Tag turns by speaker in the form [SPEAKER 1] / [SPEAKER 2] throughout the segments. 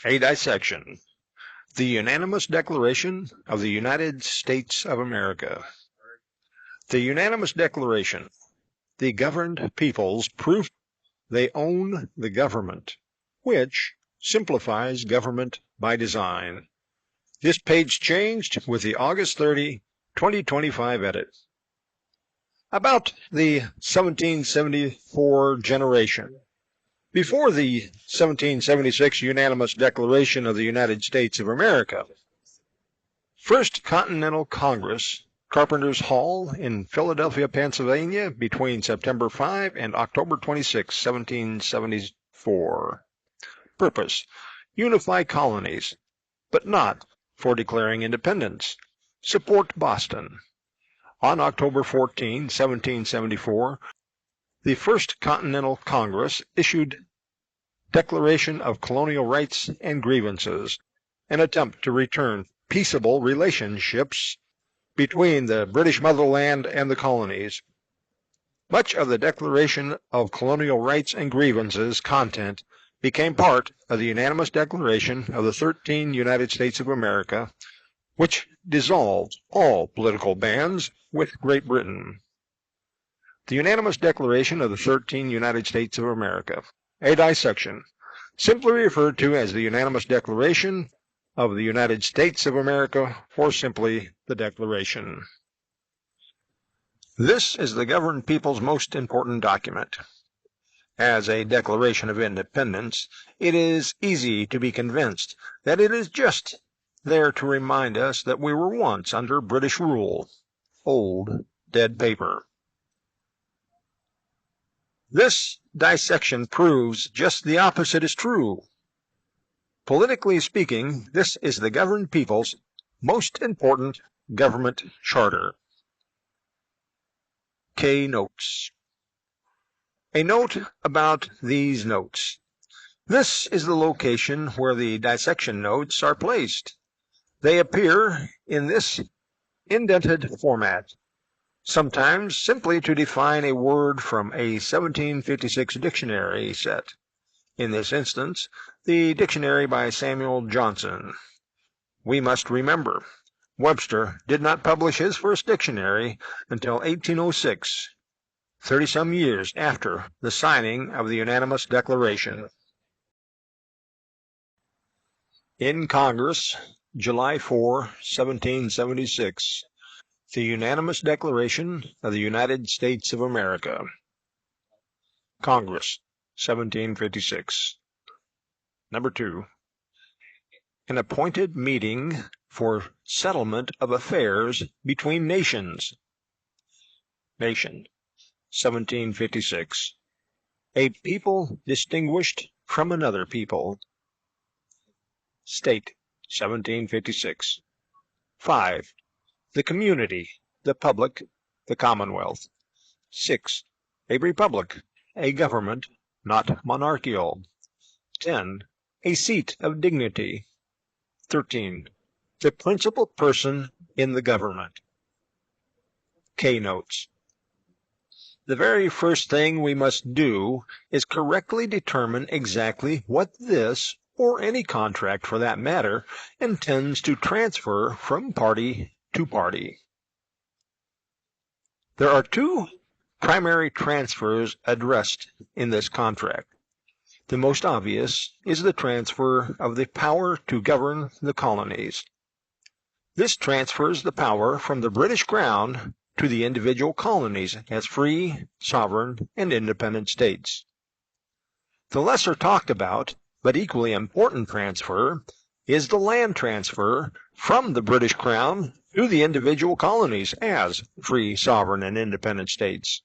[SPEAKER 1] A dissection. The unanimous Declaration of the United States of America. The unanimous declaration. The governed peoples prove they own the government, which simplifies government by design. This page changed with the August 30, 2025 edit. About the 1774 generation. Before the 1776 Unanimous Declaration of the United States of America, First Continental Congress, Carpenter's Hall in Philadelphia, Pennsylvania, between September 5 and October 26, 1774. Purpose: unify colonies, but not for declaring independence. Support Boston. On October 14, 1774, the First Continental Congress issued Declaration of Colonial Rights and Grievances, an attempt to return peaceable relationships between the British motherland and the colonies. Much of the Declaration of Colonial Rights and Grievances content became part of the unanimous Declaration of the 13 United States of America, which dissolved all political bands with Great Britain. The unanimous Declaration of the 13 United States of America, a dissection, simply referred to as the unanimous Declaration of the United States of America, or simply the Declaration. This is the governed people's most important document. As a Declaration of Independence, it is easy to be convinced that it is just there to remind us that we were once under British rule. Old, dead paper. This dissection proves just the opposite is true. Politically speaking, this is the governed people's most important government charter. K notes. A note about these notes. This is the location where the dissection notes are placed. They appear in this indented format, sometimes simply to define a word from a 1756 dictionary set. In this instance, the dictionary by Samuel Johnson. We must remember, Webster did not publish his first dictionary until 1806, 30-some years after the signing of the unanimous declaration. In Congress, July 4, 1776. The unanimous Declaration of the United States of America. Congress, 1756. Number 2. An appointed meeting for settlement of affairs between nations. Nation, 1756. A people distinguished from another people. State, 1756. 5. The community, the public, the commonwealth. 6. A republic, a government, not monarchical. 10. A seat of dignity. 13. The principal person in the government. K notes. The very first thing we must do is correctly determine exactly what this, or any contract for that matter, intends to transfer from party to party. There are two primary transfers addressed in this contract. The most obvious is the transfer of the power to govern the colonies. This transfers the power from the British Crown to the individual colonies as free, sovereign, and independent states. The lesser talked about, but equally important transfer, is the land transfer from the British Crown to the individual colonies as free, sovereign, and independent states.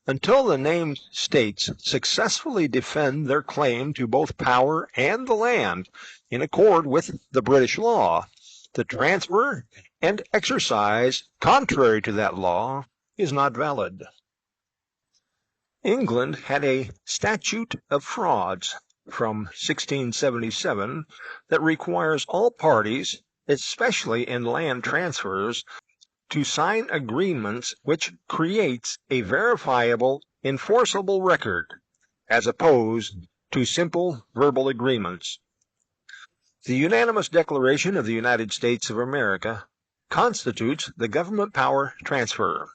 [SPEAKER 1] Until the named states successfully defend their claim to both power and the land in accord with the British law, the transfer and exercise contrary to that law is not valid. England had a Statute of Frauds from 1677 that requires all parties, especially in land transfers, to sign agreements which creates a verifiable, enforceable record, as opposed to simple verbal agreements. The unanimous Declaration of the United States of America constitutes the government power transfer.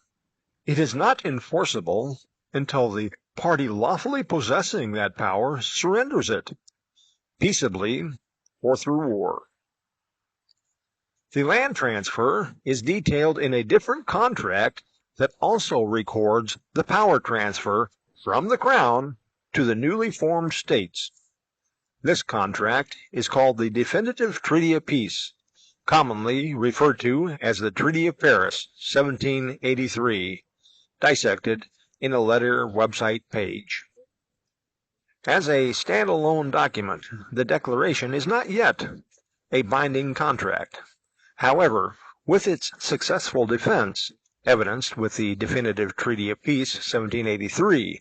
[SPEAKER 1] It is not enforceable until the party lawfully possessing that power surrenders it, peaceably or through war. The land transfer is detailed in a different contract that also records the power transfer from the Crown to the newly formed states. This contract is called the Definitive Treaty of Peace, commonly referred to as the Treaty of Paris, 1783, dissected in a letter website page. As a standalone document, the Declaration is not yet a binding contract. However, with its successful defense, evidenced with the Definitive Treaty of Peace, 1783,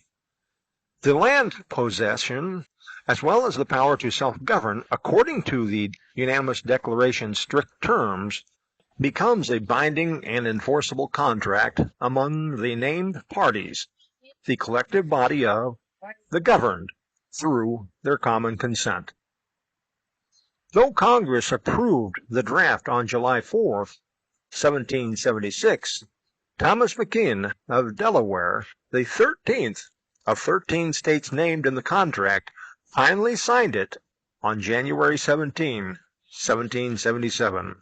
[SPEAKER 1] the land possession, as well as the power to self-govern according to the unanimous declaration's strict terms, becomes a binding and enforceable contract among the named parties, the collective body of the governed, through their common consent. Though Congress approved the draft on July 4, 1776, Thomas McKean of Delaware, the 13th of 13 states named in the contract, finally signed it on January 17, 1777.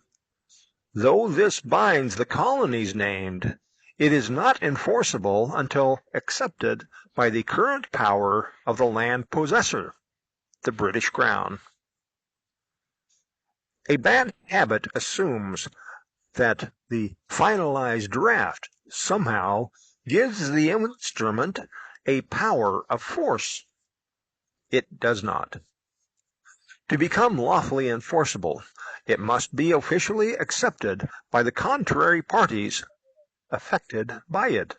[SPEAKER 1] Though this binds the colonies named, it is not enforceable until accepted by the current power of the land possessor, the British Crown. A bad habit assumes that the finalized draft somehow gives the instrument a power of force. It does not. To become lawfully enforceable, it must be officially accepted by the contrary parties affected by it,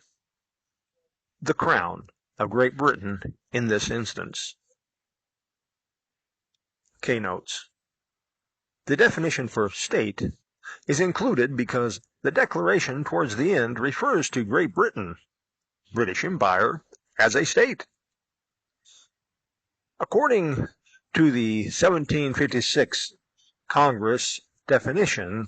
[SPEAKER 1] the Crown of Great Britain in this instance. K-Notes. The definition for state is included because the declaration towards the end refers to Great Britain, British Empire, as a state. According to the 1756 Congress definition,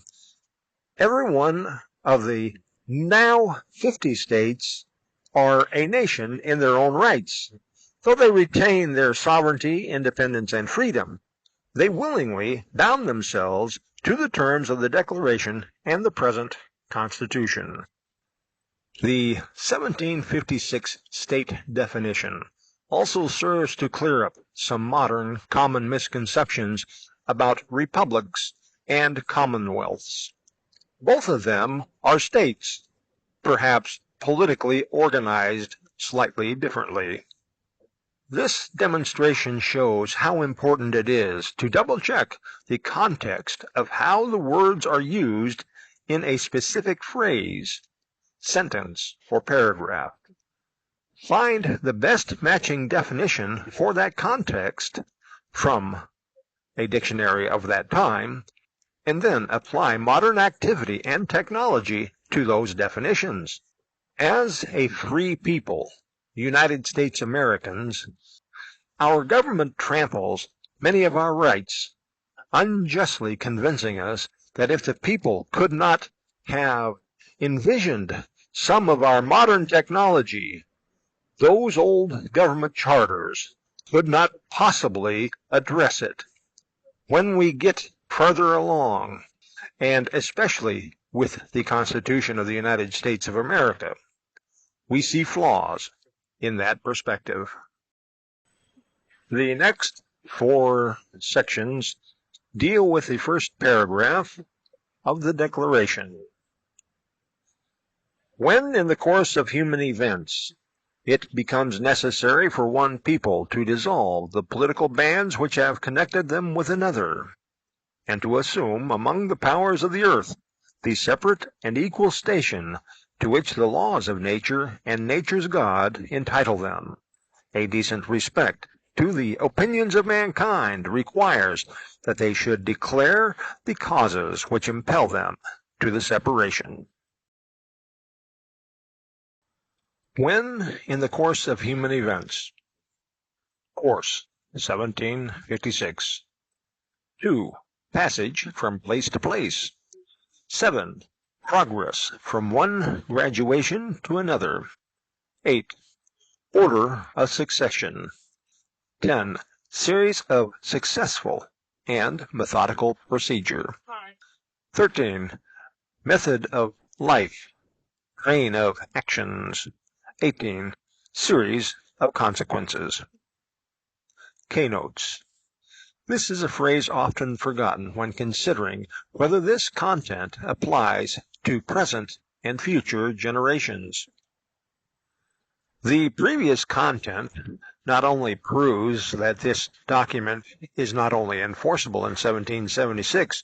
[SPEAKER 1] every one of the now 50 states are a nation in their own rights. Though they retain their sovereignty, independence, and freedom, they willingly bound themselves to the terms of the Declaration and the present Constitution. The 1756 state definition also serves to clear up some modern common misconceptions about republics and commonwealths. Both of them are states, perhaps politically organized slightly differently. This demonstration shows how important it is to double-check the context of how the words are used in a specific phrase, sentence, or paragraph. Find the best matching definition for that context from a dictionary of that time, and then apply modern activity and technology to those definitions. As a free people, United States Americans, our government tramples many of our rights, unjustly convincing us that if the people could not have envisioned some of our modern technology, those old government charters could not possibly address it. When we get further along, and especially with the Constitution of the United States of America, we see flaws in that perspective. The next 4 sections deal with the first paragraph of the Declaration. When in the course of human events it becomes necessary for one people to dissolve the political bands which have connected them with another, and to assume among the powers of the earth the separate and equal station to which the laws of nature and nature's God entitle them, a decent respect to the opinions of mankind requires that they should declare the causes which impel them to the separation. When in the course of human events, course 1756. 2. passage from place to place. 7. Progress from one graduation to another. 8. Order of succession. 10. Series of successful and methodical procedure. 13. Method of life. Train of actions. 18. Series of consequences. Keynotes. This is a phrase often forgotten when considering whether this content applies to present and future generations. The previous content not only proves that this document is not only enforceable in 1776,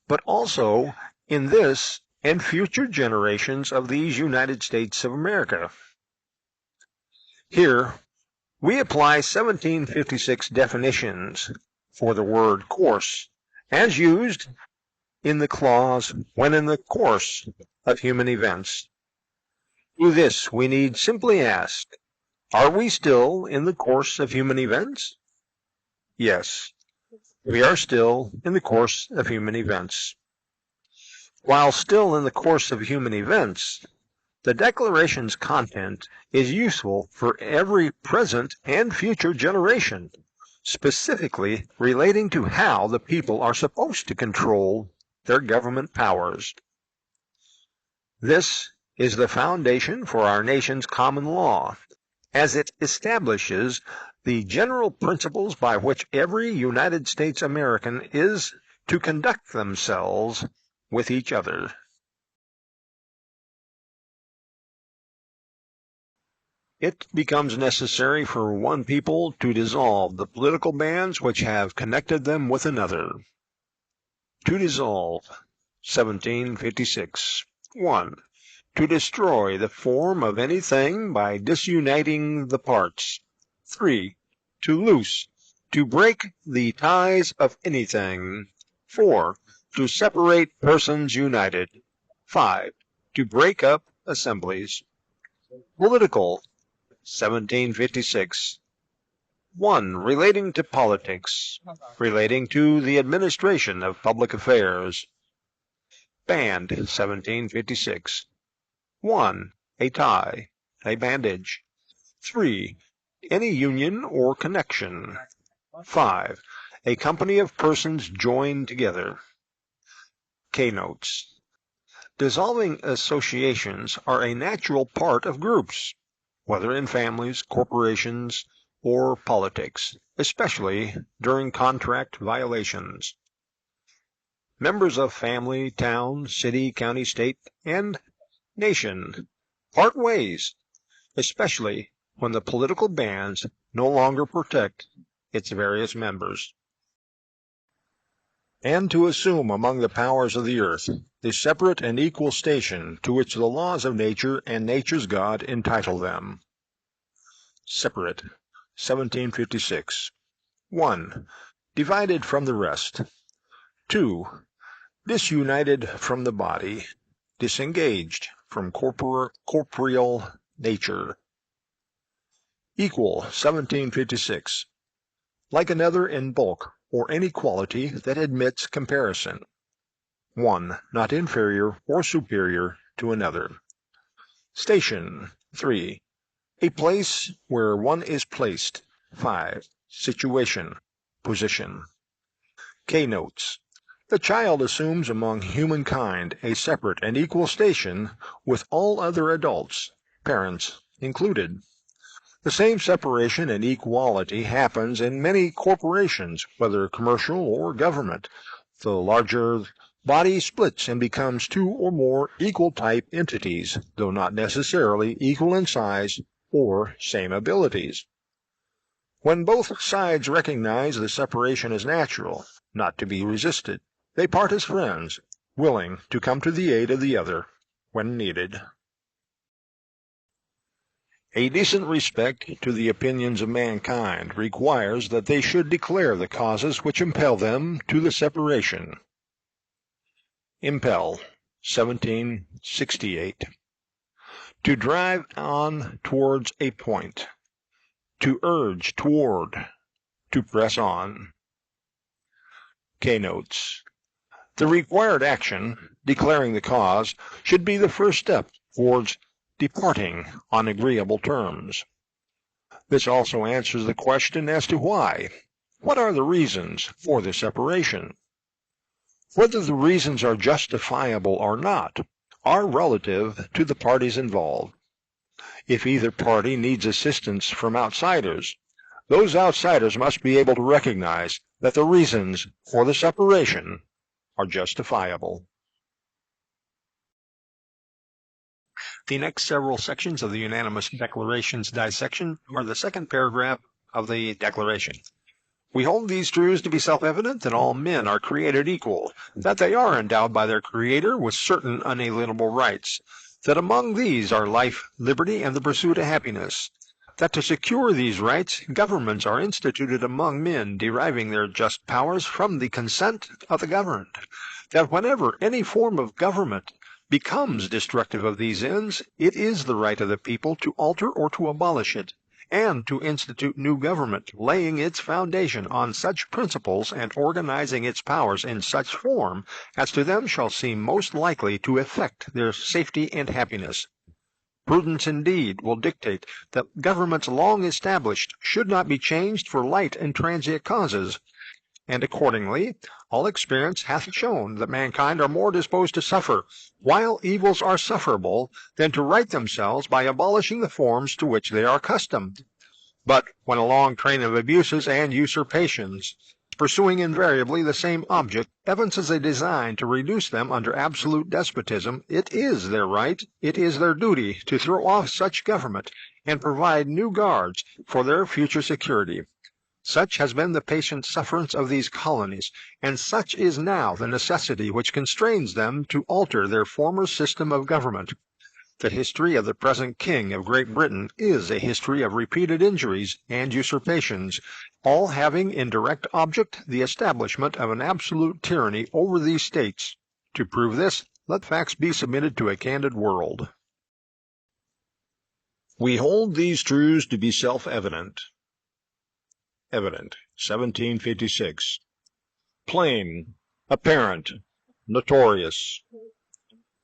[SPEAKER 1] but also in this and future generations of these United States of America. Here, we apply 1756 definitions for the word course, as used in the clause when in the course of human events. To this, we need simply ask, are we still in the course of human events? Yes, we are still in the course of human events. While still in the course of human events, the Declaration's content is useful for every present and future generation, specifically relating to how the people are supposed to control their government powers. This is the foundation for our nation's common law, as it establishes the general principles by which every United States American is to conduct themselves with each other. It becomes necessary for one people to dissolve the political bands which have connected them with another. To dissolve. 1756. 1. To destroy the form of anything by disuniting the parts. 3. To loose, to break the ties of anything. 4. To separate persons united. 5. To break up assemblies. Political. 1756. 1. Relating to politics. Relating to the administration of public affairs. Band. 1756. 1. A tie, a bandage. 3. Any union or connection. 5. A company of persons joined together. Keynotes. Dissolving associations are a natural part of groups, whether in families, corporations, or politics, especially during contract violations. Members of family, town, city, county, state, and nation part ways, especially when the political bands no longer protect its various members. And to assume among the powers of the earth the separate and equal station to which the laws of nature and nature's God entitle them. Separate. 1756. 1. Divided from the rest. 2. Disunited from the body, disengaged from corporeal nature. Equal. 1756. Like another in bulk or any quality that admits comparison. 1. Not inferior or superior to another. Station. 3. A place where one is placed. 5. Situation. Position. Keynotes. The child assumes among humankind a separate and equal station with all other adults, parents included. The same separation and equality happens in many corporations, whether commercial or government. The larger body splits and becomes two or more equal-type entities, though not necessarily equal in size or same abilities. When both sides recognize the separation as natural, not to be resisted, they part as friends, willing to come to the aid of the other when needed. A decent respect to the opinions of mankind requires that they should declare the causes which impel them to the separation. Impel. 1768. To drive on towards a point. To urge toward. To press on. Keynotes. The required action, declaring the cause, should be the first step towards departing on agreeable terms. This also answers the question as to why. What are the reasons for the separation? Whether the reasons are justifiable or not are relative to the parties involved. If either party needs assistance from outsiders, those outsiders must be able to recognize that the reasons for the separation are justifiable. The next several sections of the unanimous declaration's dissection are the second paragraph of the declaration. We hold these truths to be self-evident that all men are created equal, that they are endowed by their Creator with certain unalienable rights, that among these are life, liberty, and the pursuit of happiness, that to secure these rights, governments are instituted among men, deriving their just powers from the consent of the governed, that whenever any form of government becomes destructive of these ends, it is the right of the people to alter or to abolish it, and to institute new government, laying its foundation on such principles and organizing its powers in such form as to them shall seem most likely to effect their safety and happiness. Prudence indeed will dictate that governments long established should not be changed for light and transient causes, and accordingly all experience hath shown that mankind are more disposed to suffer, while evils are sufferable, than to right themselves by abolishing the forms to which they are accustomed. But when a long train of abuses and usurpations, pursuing invariably the same object, evinces a design to reduce them under absolute despotism, it is their right, it is their duty, to throw off such government and provide new guards for their future security. Such has been the patient sufferance of these colonies, and such is now the necessity which constrains them to alter their former system of government. The history of the present King of Great Britain is a history of repeated injuries and usurpations, all having in direct object the establishment of an absolute tyranny over these states. To prove this, let facts be submitted to a candid world. We hold these truths to be self-evident. Evident, 1756. Plain, apparent, notorious.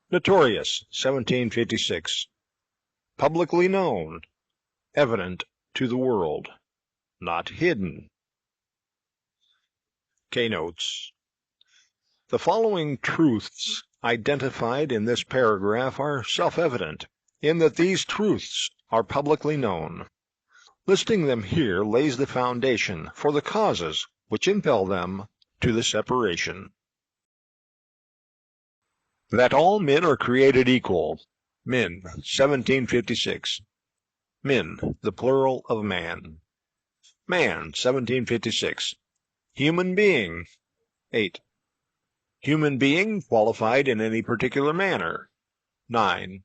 [SPEAKER 1] Notorious, 1756. Publicly known, evident to the world, not hidden. Keynotes. The following truths identified in this paragraph are self-evident, in that these truths are publicly known. Listing them here lays the foundation for the causes which impel them to the separation. That all men are created equal. Men, 1756. Men, the plural of man. Man, 1756. Human being. 8. Human being qualified in any particular manner. 9.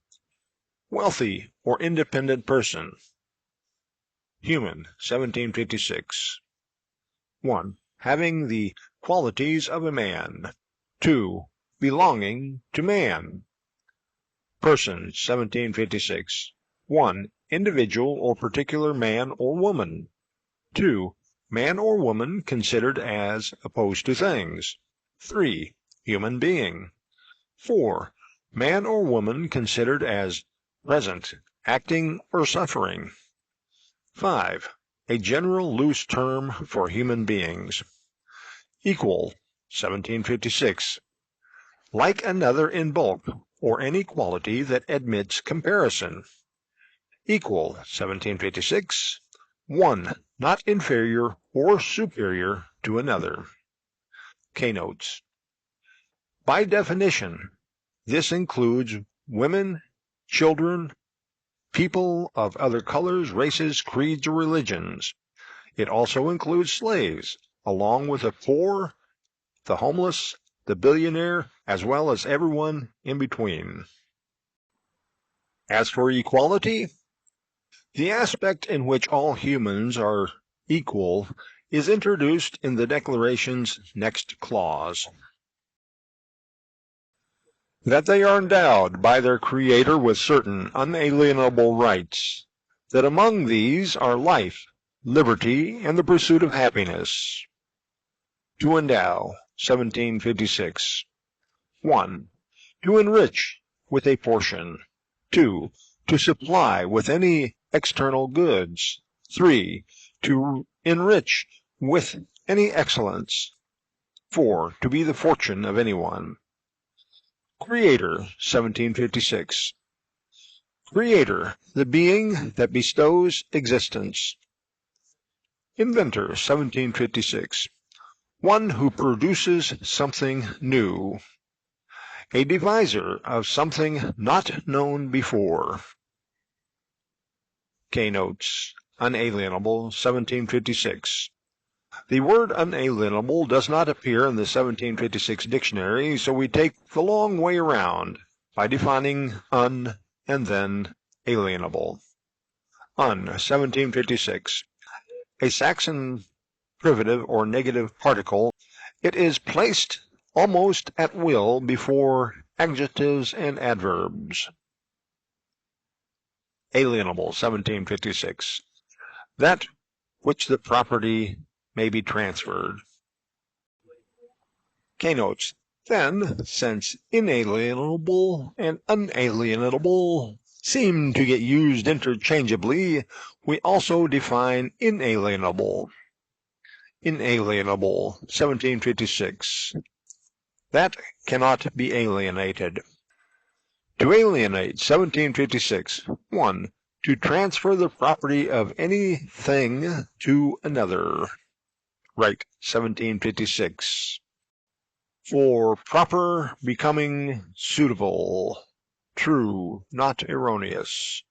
[SPEAKER 1] Wealthy or independent person. Human, 1756. 1. Having the qualities of a man. 2. Belonging to man. Person, 1756. 1. Individual or particular man or woman. 2. Man or woman considered as opposed to things. 3. Human being. 4. Man or woman considered as present, acting, or suffering. 5. A general loose term for human beings. Equal, 1756. Like another in bulk, or any quality that admits comparison. Equal, 1756. 1. Not inferior or superior to another. Keynotes. By definition, this includes women, children, people of other colors, races, creeds, or religions. It also includes slaves, along with the poor, the homeless, the billionaire, as well as everyone in between. As for equality, the aspect in which all humans are equal is introduced in the Declaration's next clause. That they are endowed by their Creator with certain unalienable rights, that among these are life, liberty, and the pursuit of happiness. To endow, 1756. 1. To enrich with a portion. 2. To supply with any external goods. 3. To enrich with any excellence. 4. To be the fortune of anyone. Creator, 1756. Creator, the being that bestows existence. Inventor, 1756. One who produces something new. A deviser of something not known before. Keynotes, unalienable, 1756. The word unalienable does not appear in the 1756 dictionary, so we take the long way around by defining un and then alienable. 1756. A Saxon privative or negative particle, it is placed almost at will before adjectives and adverbs. Alienable, 1756. That which the property may be transferred. Keynotes. Then, since inalienable and unalienable seem to get used interchangeably, we also define inalienable. Inalienable, 1756. That cannot be alienated. To alienate, 1756. 1. To transfer the property of anything to another. Right, 1756. For proper, becoming, suitable. True, not erroneous.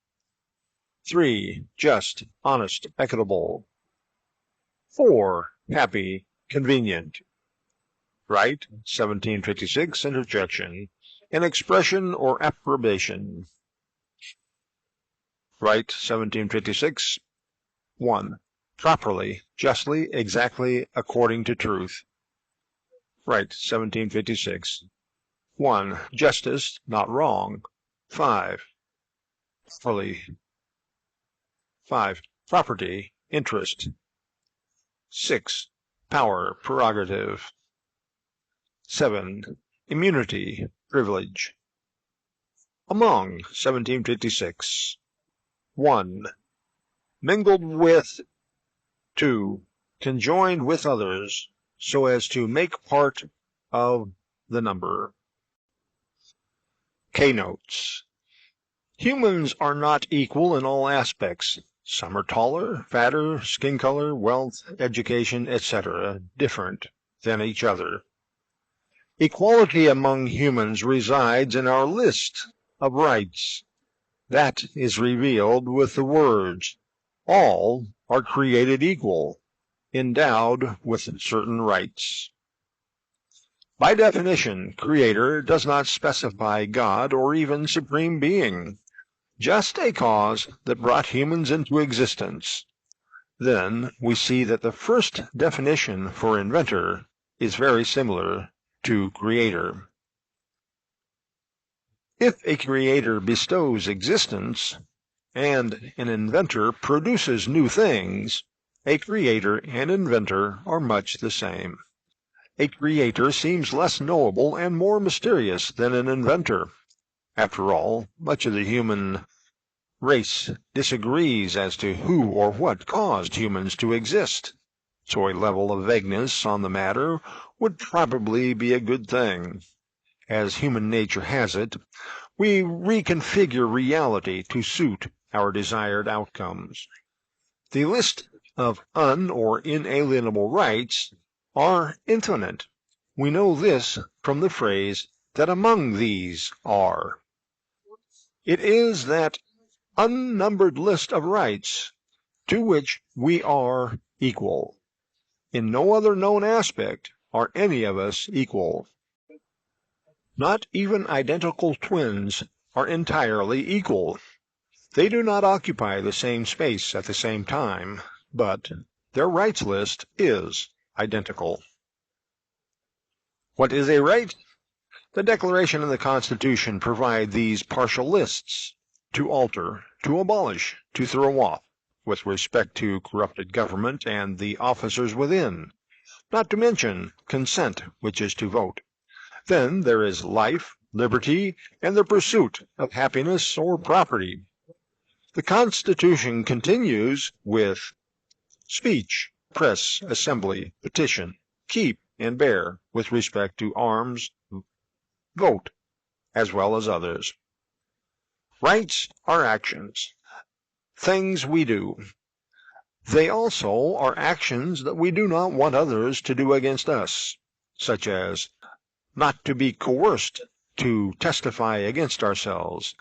[SPEAKER 1] 3. Just, honest, equitable. 4. Happy, convenient. Right, 1756. Interjection. An expression or approbation. Right, 1756. 1. Properly, justly, exactly, according to truth. Right, 1756. 1. Justice, not wrong. 5. Properly. 5. Property, interest. 6. Power, prerogative. 7. Immunity, privilege. Among, 1756. 1. Mingled with. 2. Conjoined with others, so as to make part of the number. Keynotes. Humans are not equal in all aspects. Some are taller, fatter, skin color, wealth, education, etc., different than each other. Equality among humans resides in our list of rights. That is revealed with the words, all are created equal, endowed with certain rights. By definition, Creator does not specify God or even Supreme Being, just a cause that brought humans into existence. Then we see that the first definition for inventor is very similar to Creator. If a creator bestows existence, and an inventor produces new things, a creator and inventor are much the same. A creator seems less knowable and more mysterious than an inventor. After all, much of the human race disagrees as to who or what caused humans to exist, so a level of vagueness on the matter would probably be a good thing. As human nature has it, we reconfigure reality to suit our desired outcomes. The list of or inalienable rights are infinite. We know this from the phrase that among these are. It is that unnumbered list of rights to which we are equal. In no other known aspect are any of us equal. Not even identical twins are entirely equal. They do not occupy the same space at the same time, but their rights list is identical. What is a right? The Declaration and the Constitution provide these partial lists: to alter, to abolish, to throw off, with respect to corrupted government and the officers within, not to mention consent, which is to vote. Then there is life, liberty, and the pursuit of happiness or property. The Constitution continues with speech, press, assembly, petition, keep, and bear with respect to arms, vote, as well as others. Rights are actions, things we do. They also are actions that we do not want others to do against us, such as not to be coerced to testify against ourselves,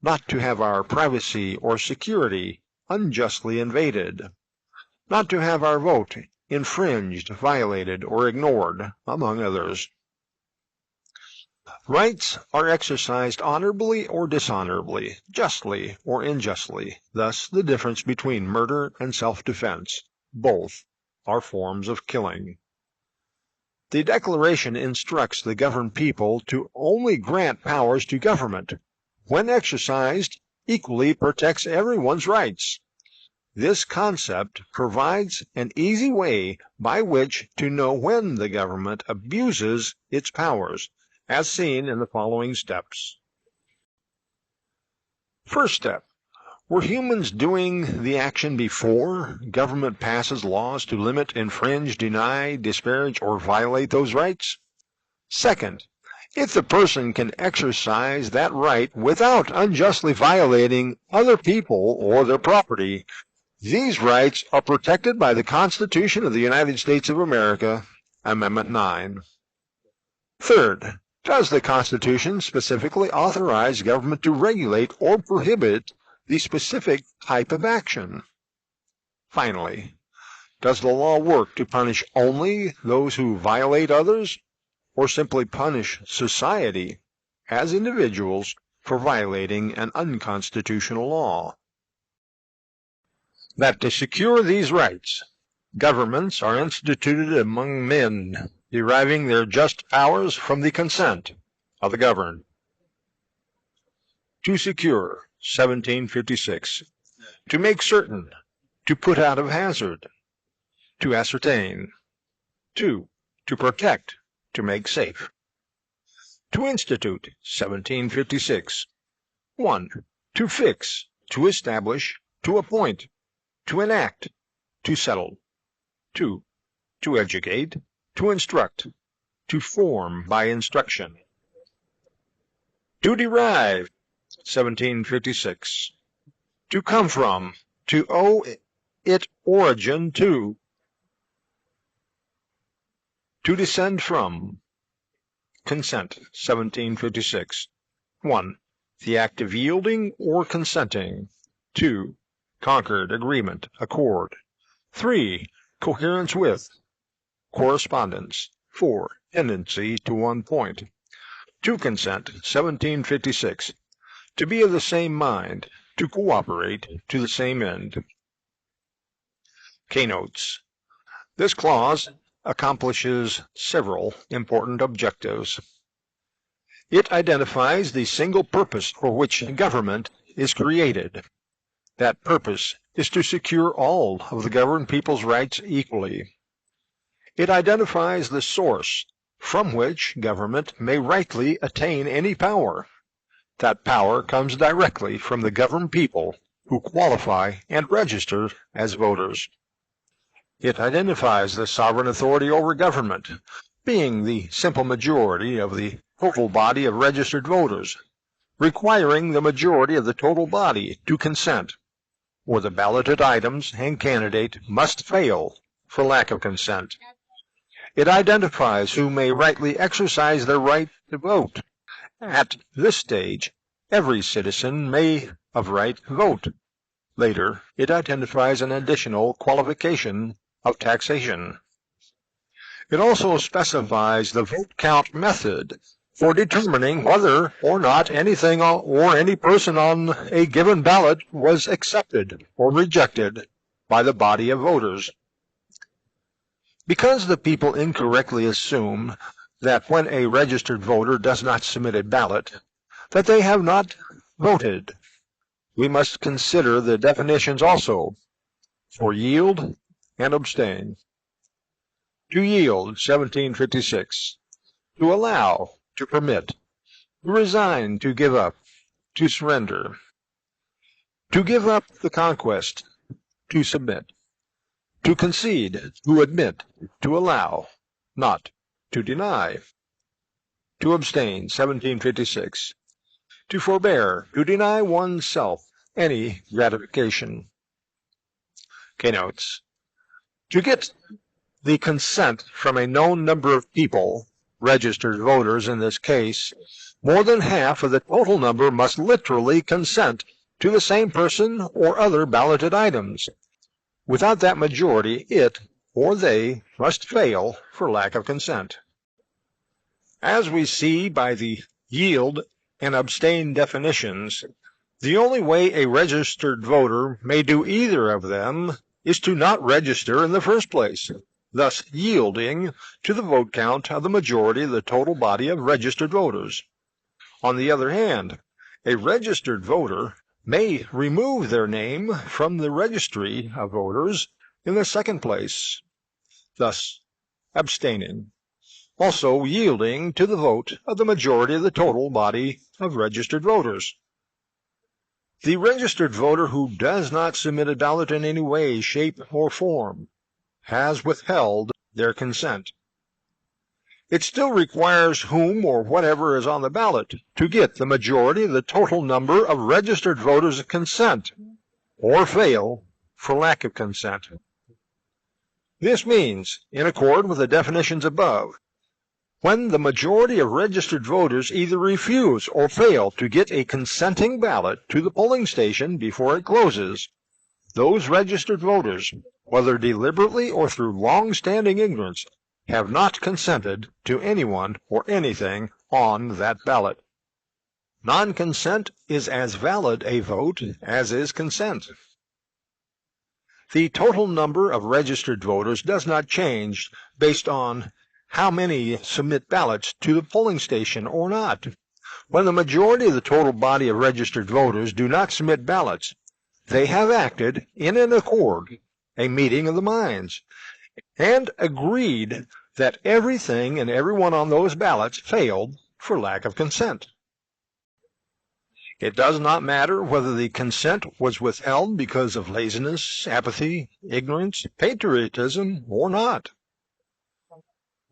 [SPEAKER 1] not to have our privacy or security unjustly invaded, not to have our vote infringed, violated, or ignored, among others. Rights are exercised honorably or dishonorably, justly or unjustly. Thus, the difference between murder and self-defense. Both are forms of killing. The Declaration instructs the governed people to only grant powers to government. When exercised, equally protects everyone's rights. This concept provides an easy way by which to know when the government abuses its powers, as seen in the following steps. First step. Were humans doing the action before government passes laws to limit, infringe, deny, disparage, or violate those rights? Second, if the person can exercise that right without unjustly violating other people or their property, these rights are protected by the Constitution of the United States of America, Amendment 9. Third, does the Constitution specifically authorize government to regulate or prohibit the specific type of action? Finally, does the law work to punish only those who violate others, or simply punish society as individuals for violating an unconstitutional law? That to secure these rights, governments are instituted among men, deriving their just powers from the consent of the governed. To secure, 1756. To make certain, to put out of hazard, to ascertain. 2. To protect, to make safe. To institute, 1756. 1. To fix, to establish, to appoint, to enact, to settle. 2. To educate, to instruct, to form by instruction. To derive, 1756. To come from, to owe it origin to. To descend from. Consent, 1756. 1. The act of yielding or consenting. 2. Concord, agreement, accord. 3. Coherence with. Correspondence. 4. Tendency to one point. To consent, 1756. To be of the same mind, to cooperate to the same end. Keynotes. This clause accomplishes several important objectives. It identifies the single purpose for which government is created. That purpose is to secure all of the governed people's rights equally. It identifies the source from which government may rightly attain any power. That power comes directly from the governed people who qualify and register as voters. It identifies the sovereign authority over government, being the simple majority of the total body of registered voters, requiring the majority of the total body to consent, or the balloted items and candidate must fail for lack of consent. It identifies who may rightly exercise their right to vote. At this stage, every citizen may of right vote. Later, it identifies an additional qualification of taxation. It also specifies the vote count method for determining whether or not anything or any person on a given ballot was accepted or rejected by the body of voters. Because the people incorrectly assume that when a registered voter does not submit a ballot, that they have not voted, we must consider the definitions also for yield and abstain. To yield, 1756. To allow, to permit. To resign, to give up, to surrender. To give up the conquest, to submit. To concede, to admit, to allow, not to deny. To abstain, 1756. To forbear, to deny oneself any gratification. Keynotes. To get the consent from a known number of people, registered voters in this case, more than half of the total number must literally consent to the same person or other balloted items. Without that majority, it or they must fail for lack of consent. As we see by the yield and abstain definitions, the only way a registered voter may do either of them is to not register in the first place, thus yielding to the vote count of the majority of the total body of registered voters. On the other hand, a registered voter may remove their name from the registry of voters in the second place, thus abstaining, also yielding to the vote of the majority of the total body of registered voters. The registered voter who does not submit a ballot in any way, shape, or form has withheld their consent. It still requires whom or whatever is on the ballot to get the majority of the total number of registered voters' consent, or fail for lack of consent. This means, in accord with the definitions above, when the majority of registered voters either refuse or fail to get a consenting ballot to the polling station before it closes, those registered voters, whether deliberately or through long-standing ignorance, have not consented to anyone or anything on that ballot. Non-consent is as valid a vote as is consent. The total number of registered voters does not change based on how many submit ballots to the polling station or not. When the majority of the total body of registered voters do not submit ballots, they have acted in an accord, a meeting of the minds, and agreed that everything and everyone on those ballots failed for lack of consent. It does not matter whether the consent was withheld because of laziness, apathy, ignorance, patriotism, or not.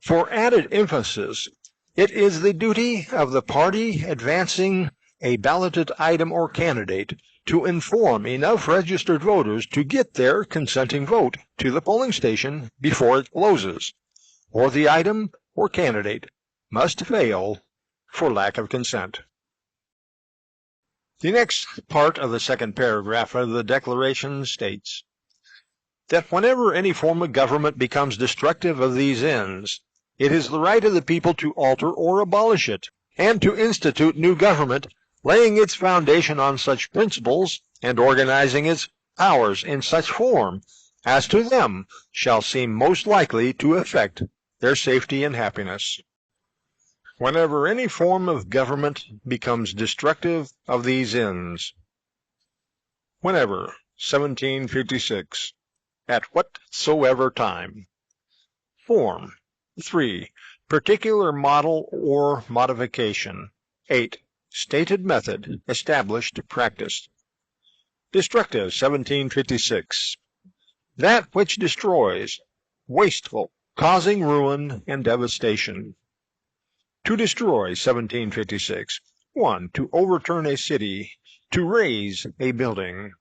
[SPEAKER 1] For added emphasis, it is the duty of the party advancing a balloted item or candidate to inform enough registered voters to get their consenting vote to the polling station before it closes, or the item or candidate must fail for lack of consent. The next part of the second paragraph of the Declaration states that whenever any form of government becomes destructive of these ends, it is the right of the people to alter or abolish it, and to institute new government, laying its foundation on such principles and organizing its powers in such form as to them shall seem most likely to effect their safety and happiness. Whenever any form of government becomes destructive of these ends. Whenever, 1756. At whatsoever time. Form. 3. Particular model or modification. 8. Stated method, established, practiced. Destructive, 1756. That which destroys, wasteful, causing ruin and devastation. To destroy, 1756. 1. To overturn a city, to raise a building.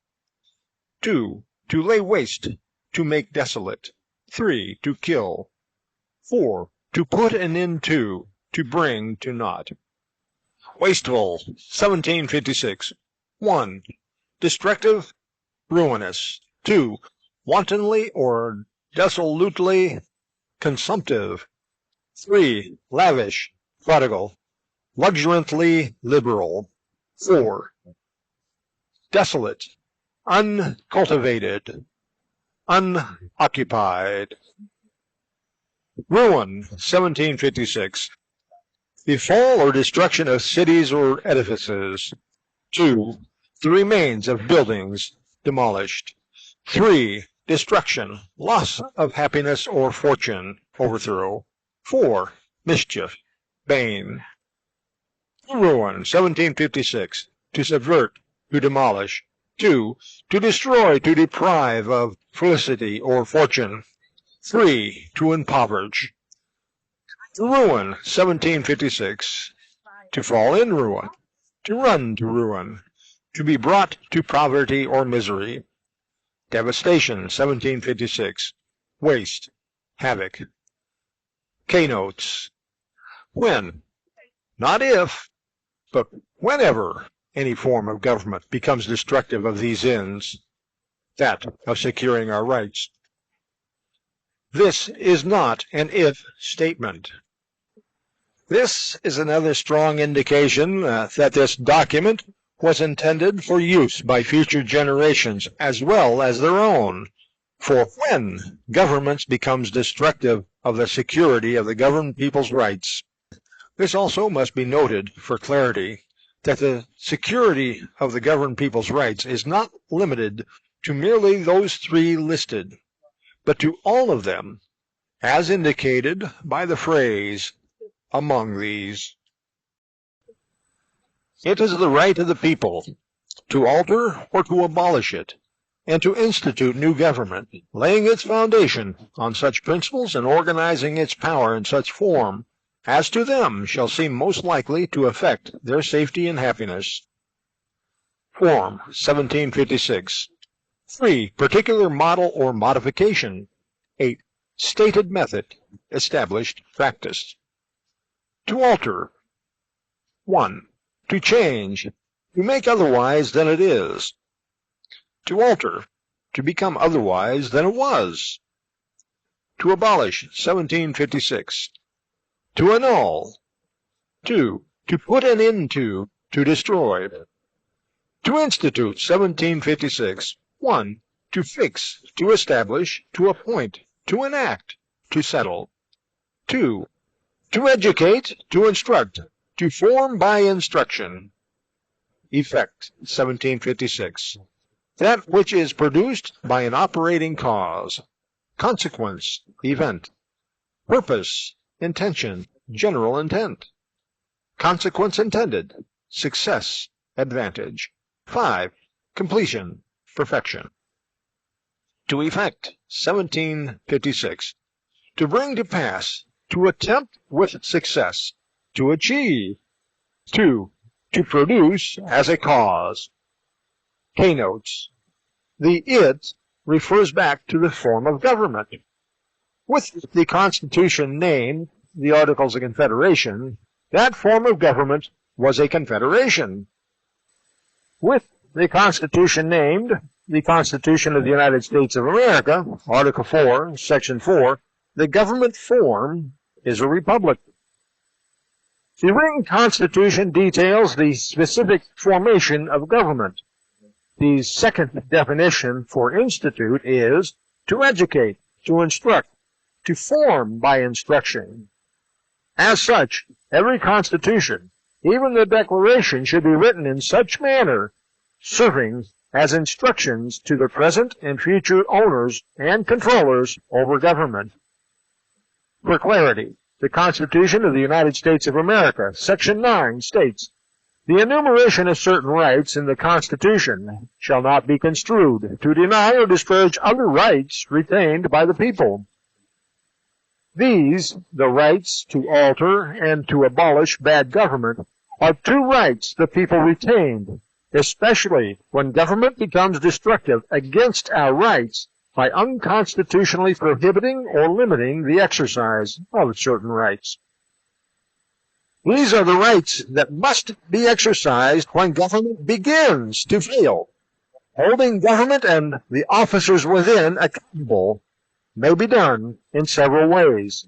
[SPEAKER 1] 2. To lay waste, to make desolate. 3. To kill. 4. To put an end to bring to naught. Wasteful, 1756. 1. Destructive, ruinous. 2. Wantonly or dissolutely consumptive. 3. Lavish, prodigal, luxuriantly liberal. 4. Desolate, uncultivated, unoccupied. Ruin, 1756. The fall or destruction of cities or edifices. 2. The remains of buildings demolished. 3. destruction, loss of happiness or fortune, overthrow. 4. Mischief, bane. To ruin, 1756, to subvert, to demolish. 2. To destroy, to deprive of felicity or fortune. 3. To impoverish. To ruin, 1756, to fall in ruin, to run to ruin, to be brought to poverty or misery. Devastation, 1756, waste, havoc. Keynotes. When, not if, but whenever any form of government becomes destructive of these ends, that of securing our rights. This is not an if statement. This is another strong indication that this document was intended for use by future generations as well as their own. For when governments becomes destructive of the security of the governed people's rights, this also must be noted for clarity, that the security of the governed people's rights is not limited to merely those three listed, but to all of them, as indicated by the phrase, among these. It is the right of the people to alter or to abolish it, and to institute new government, laying its foundation on such principles and organizing its power in such form as to them shall seem most likely to affect their safety and happiness. Form 1756. 3. Particular model or modification. 8. Stated method, established, practiced. To alter. 1. To change, to make otherwise than it is. To alter, to become otherwise than it was. To abolish, 1756. To annul. 2. To put an end to destroy. To institute, 1756. 1. To fix, to establish, to appoint, to enact, to settle. 2. To educate, to instruct, to form by instruction. Effect, 1756. That which is produced by an operating cause. Consequence, event. Purpose, intention, general intent. Consequence intended, success, advantage. 5. Completion, perfection. To effect, 1756. To bring to pass, to attempt with success, to achieve. 2. To produce as a cause. Keynotes. The it refers back to the form of government. With the Constitution named the Articles of Confederation, that form of government was a confederation. With the Constitution named the Constitution of the United States of America, Article 4, Section 4, the government form is a republic. The written Constitution details the specific formation of government. The second definition for institute is to educate, to instruct, to form by instruction. As such, every Constitution, even the Declaration, should be written in such manner, serving as instructions to the present and future owners and controllers over government. For clarity, the Constitution of the United States of America, Section 9, states, "The enumeration of certain rights in the Constitution shall not be construed to deny or disparage other rights retained by the people." These, the rights to alter and to abolish bad government, are two rights the people retained, especially when government becomes destructive against our rights by unconstitutionally prohibiting or limiting the exercise of certain rights. These are the rights that must be exercised when government begins to fail. Holding government and the officers within accountable may be done in several ways.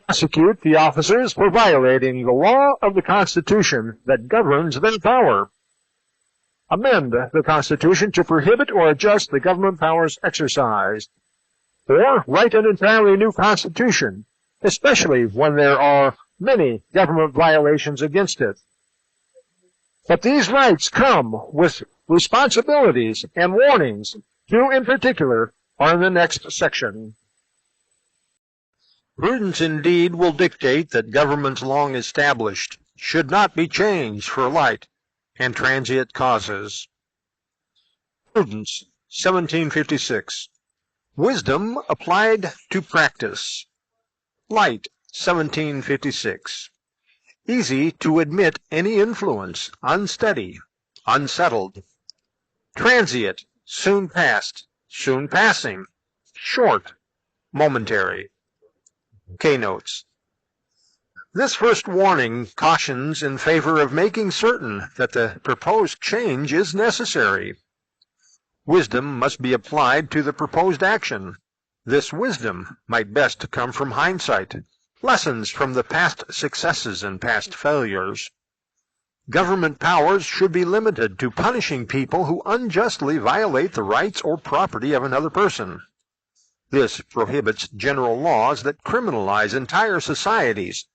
[SPEAKER 1] Prosecute the officers for violating the law of the Constitution that governs their power. Amend the Constitution to prohibit or adjust the government powers exercised. Or write an entirely new Constitution, especially when there are many government violations against it. But these rights come with responsibilities and warnings Two in particular are in the next section. Prudence indeed will dictate that governments long established should not be changed for light and transient causes. Prudence, 1756. Wisdom applied to practice. Light, 1756. Easy to admit any influence, unsteady, unsettled. Transient, soon past, soon passing. Short, momentary. Keynotes. This first warning cautions in favor of making certain that the proposed change is necessary. Wisdom must be applied to the proposed action. This wisdom might best come from hindsight, lessons from the past successes and past failures. Government powers should be limited to punishing people who unjustly violate the rights or property of another person. This prohibits general laws that criminalize entire societies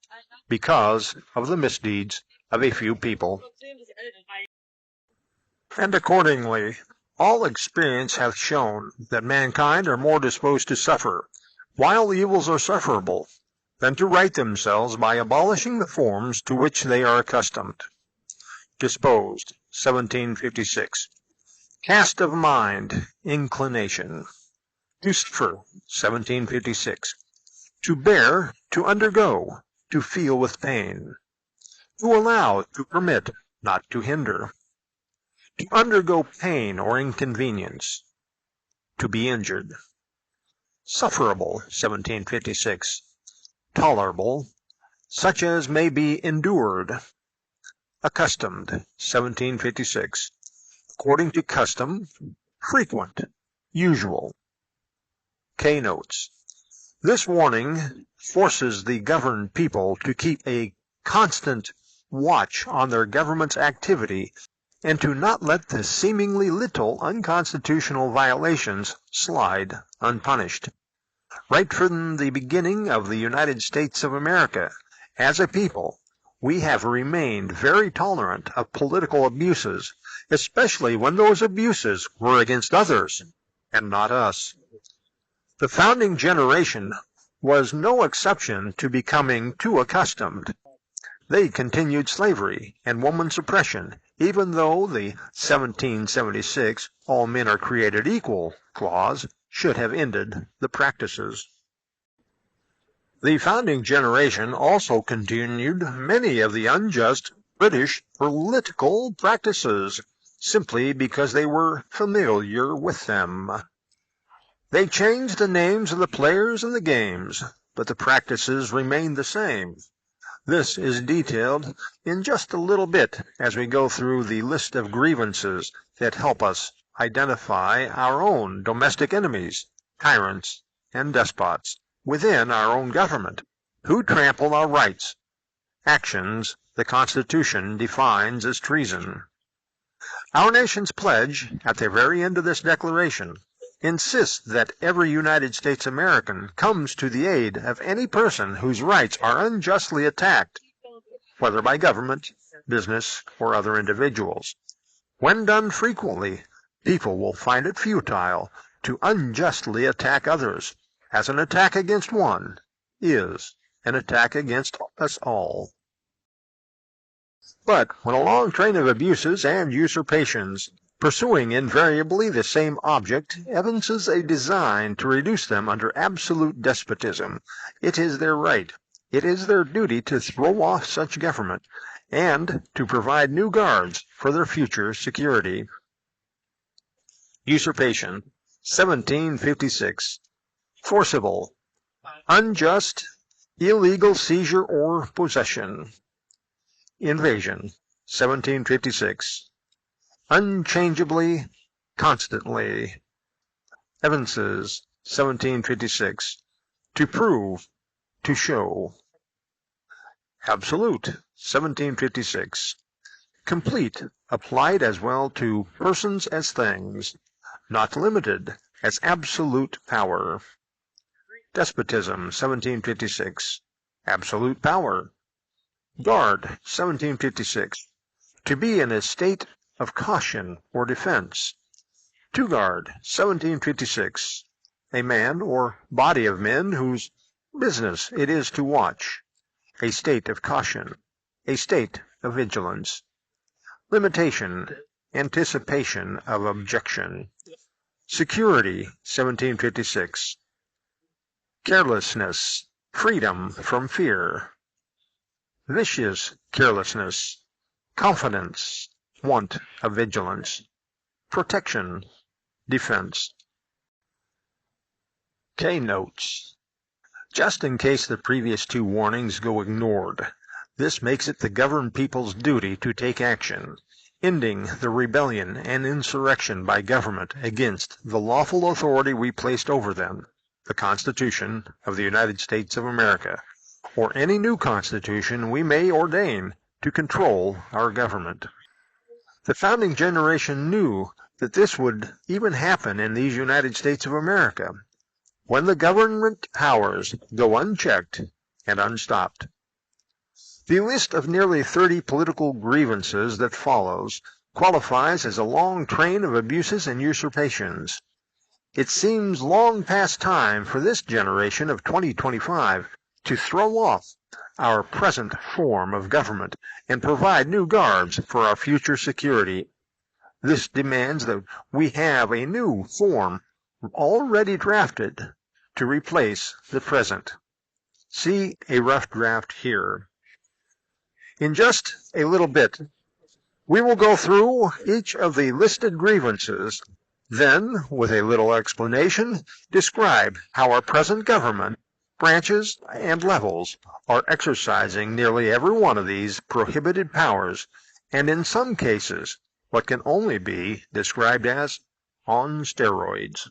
[SPEAKER 1] because of the misdeeds of a few people. And accordingly, all experience hath shown that mankind are more disposed to suffer, while evils are sufferable, than to right themselves by abolishing the forms to which they are accustomed. Disposed, 1756. Cast of mind, inclination. To suffer, 1756. To bear, to undergo, to feel with pain. To allow, to permit, not to hinder. To undergo pain or inconvenience. To be injured. Sufferable, 1756. Tolerable, such as may be endured. Accustomed, 1756. According to custom, frequent, usual. Keynotes. This warning forces the governed people to keep a constant watch on their government's activity and to not let the seemingly little unconstitutional violations slide unpunished. Right from the beginning of the United States of America, as a people, we have remained very tolerant of political abuses, especially when those abuses were against others and not us. The founding generation was no exception to becoming too accustomed. They continued slavery and woman suppression, even though the 1776 "all men are created equal" clause should have ended the practices. The founding generation also continued many of the unjust British political practices, simply because they were familiar with them. They changed the names of the players and the games, but the practices remained the same. This is detailed in just a little bit as we go through the list of grievances that help us identify our own domestic enemies, tyrants, and despots within our own government, who trample our rights, actions the Constitution defines as treason. Our nation's pledge, at the very end of this declaration, insists that every United States American comes to the aid of any person whose rights are unjustly attacked, whether by government, business, or other individuals. When done frequently, people will find it futile to unjustly attack others, as an attack against one is an attack against us all. But when a long train of abuses and usurpations, pursuing invariably the same object, evinces a design to reduce them under absolute despotism, it is their right, it is their duty to throw off such government, and to provide new guards for their future security. Usurpation, 1756. Forcible, unjust, illegal seizure or possession. Invasion, 1756. Unchangeably, constantly. Evinces, 1756. To prove, to show. Absolute, 1756. Complete, applied as well to persons as things, not limited, as absolute power. Despotism, 1756. Absolute power. Guard, 1756. To be in a state of caution or defense. Two-Guard, 1756. A man or body of men whose business it is to watch. A state of caution. A state of vigilance. Limitation. Anticipation of objection. Security, 1756. Carelessness. Freedom from fear. Vicious carelessness. Confidence. Want of vigilance. Protection. Defense. K-Notes. Just in case the previous two warnings go ignored, this makes it the governed people's duty to take action, ending the rebellion and insurrection by government against the lawful authority we placed over them, the Constitution of the United States of America, or any new constitution we may ordain to control our government. The founding generation knew that this would even happen in these United States of America, when the government powers go unchecked and unstopped. The list of nearly 30 political grievances that follows qualifies as a long train of abuses and usurpations. It seems long past time for this generation of 2025 to throw off our present form of government and provide new guards for our future security. This demands that we have a new form already drafted to replace the present. See a rough draft here. In just a little bit, we will go through each of the listed grievances, then, with a little explanation, describe how our present government, branches, and levels are exercising nearly every one of these prohibited powers, and in some cases, what can only be described as on steroids.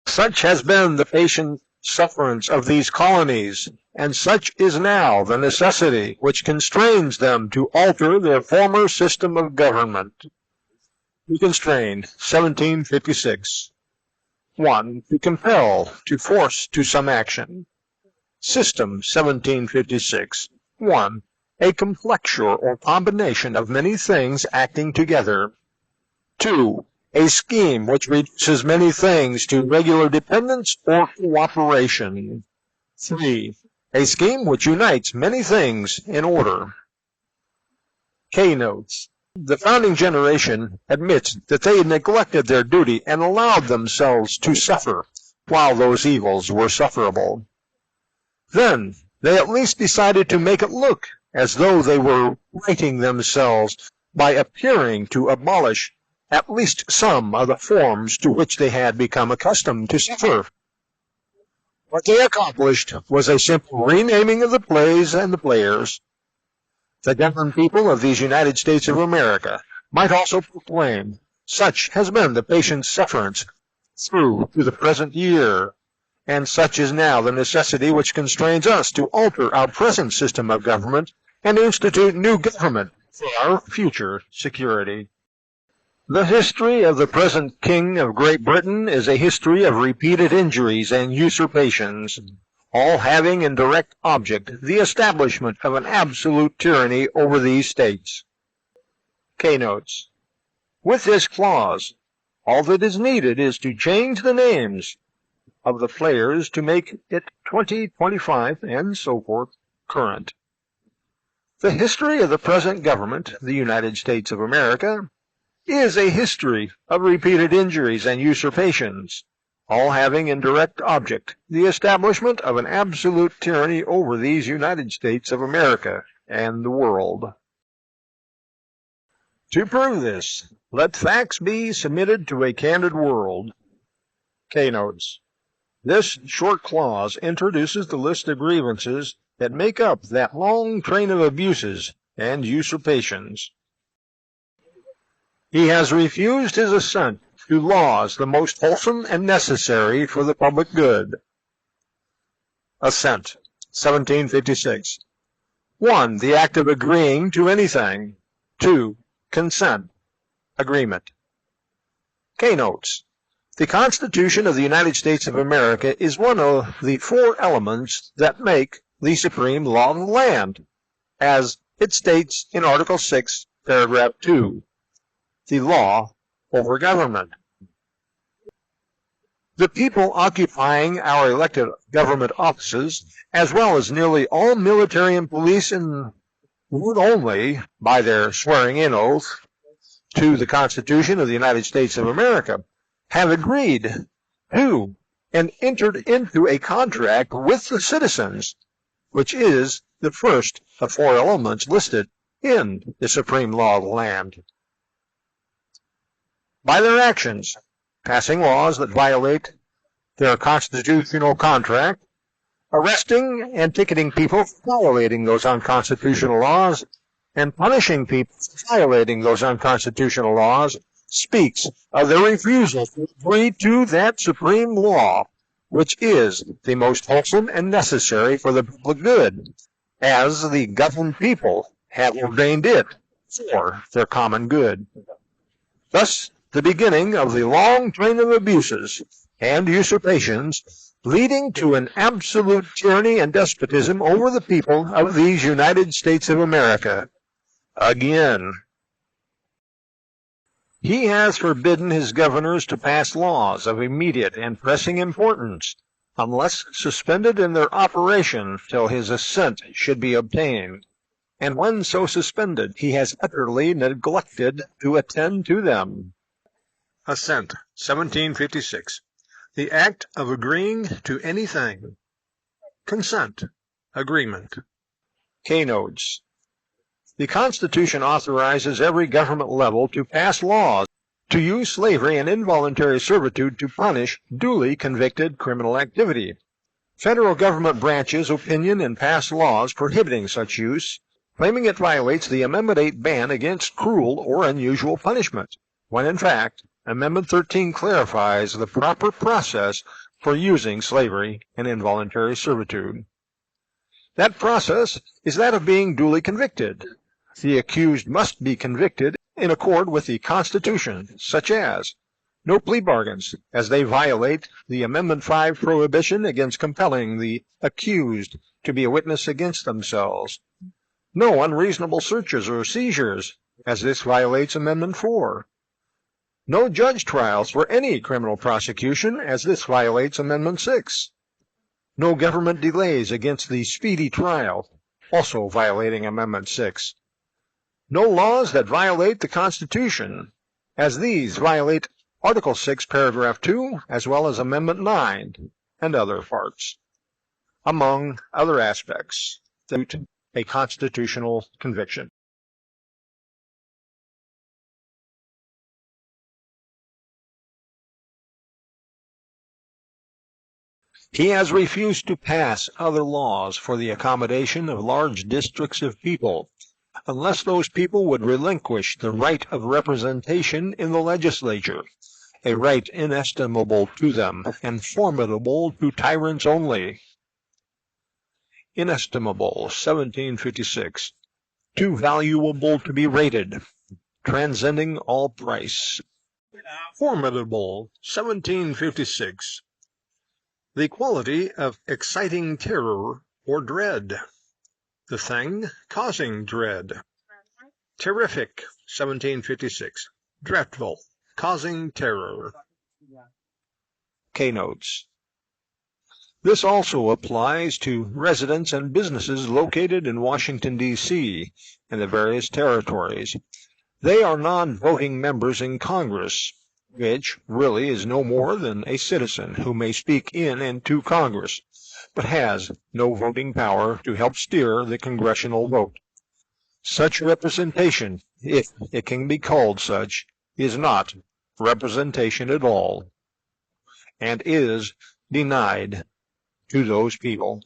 [SPEAKER 1] Such has been the patient sufferance of these colonies, and such is now the necessity which constrains them to alter their former system of government. To constrain, 1756. 1. To compel, to force to some action. System, 1756. 1. A complexure or combination of many things acting together. 2. A scheme which reduces many things to regular dependence or cooperation. 3. A scheme which unites many things in order. K-Notes. The founding generation admits that they neglected their duty and allowed themselves to suffer while those evils were sufferable. Then they at least decided to make it look as though they were righting themselves by appearing to abolish at least some of the forms to which they had become accustomed to suffer. What they accomplished was a simple renaming of the plays and the players. The governed people of these United States of America might also proclaim, such has been the patient sufferance through to the present year, and such is now the necessity which constrains us to alter our present system of government and institute new government for our future security. The history of the present King of Great Britain is a history of repeated injuries and usurpations, all having in direct object the establishment of an absolute tyranny over these states. K-Notes. With this clause, all that is needed is to change the names of the players to make it 2025 and so forth current. The history of the present government, the United States of America, is a history of repeated injuries and usurpations, all having in direct object the establishment of an absolute tyranny over these United States of America and the world. To prove this, let facts be submitted to a candid world. K-Notes. This short clause introduces the list of grievances that make up that long train of abuses and usurpations. He has refused his assent to laws the most wholesome and necessary for the public good. Assent, 1756. 1. The act of agreeing to anything. 2. Consent, agreement. K-Notes. The Constitution of the United States of America is one of the four elements that make the supreme law of the land, as it states in Article 6, Paragraph 2, the law over government. The people occupying our elected government offices, as well as nearly all military and police in word only by their swearing-in oath to the Constitution of the United States of America, have agreed to and entered into a contract with the citizens, which is the first of four elements listed in the supreme law of the land. By their actions, passing laws that violate their constitutional contract, arresting and ticketing people for violating those unconstitutional laws, and punishing people for violating those unconstitutional laws, speaks of their refusal to agree to that supreme law, which is the most wholesome and necessary for the public good, as the governed people have ordained it for their common good. Thus, the beginning of the long train of abuses and usurpations leading to an absolute tyranny and despotism over the people of these United States of America. Again, he has forbidden his governors to pass laws of immediate and pressing importance, unless suspended in their operation till his assent should be obtained, and when so suspended, he has utterly neglected to attend to them. Assent, 1756. The act of agreeing to anything. Consent, agreement. Keynotes. The Constitution authorizes every government level to pass laws to use slavery and involuntary servitude to punish duly convicted criminal activity. Federal government branches opinion and pass laws prohibiting such use, claiming it violates the Amendment 8 ban against cruel or unusual punishment, when in fact, Amendment 13 clarifies the proper process for using slavery and involuntary servitude. That process is that of being duly convicted. The accused must be convicted in accord with the Constitution, such as no plea bargains, as they violate the Amendment 5 prohibition against compelling the accused to be a witness against themselves. No unreasonable searches or seizures, as this violates Amendment 4. No judge trials for any criminal prosecution, as this violates Amendment 6. No government delays against the speedy trial, also violating Amendment 6. No laws that violate the Constitution, as these violate Article 6, Paragraph 2, as well as Amendment 9 and other parts, among other aspects that a constitutional conviction. He has refused to pass other laws for the accommodation of large districts of people, unless those people would relinquish the right of representation in the legislature, a right inestimable to them and formidable to tyrants only. Inestimable, 1756. Too valuable to be rated, transcending all price. Formidable, 1756. The quality of exciting terror or dread. The thing causing dread. Terrific, 1756. Dreadful, causing terror. Keynotes. This also applies to residents and businesses located in Washington, D.C. and the various territories. They are non-voting members in Congress, which really is no more than a citizen who may speak in and to Congress, but has no voting power to help steer the congressional vote. Such representation, if it can be called such, is not representation at all, and is denied to those people.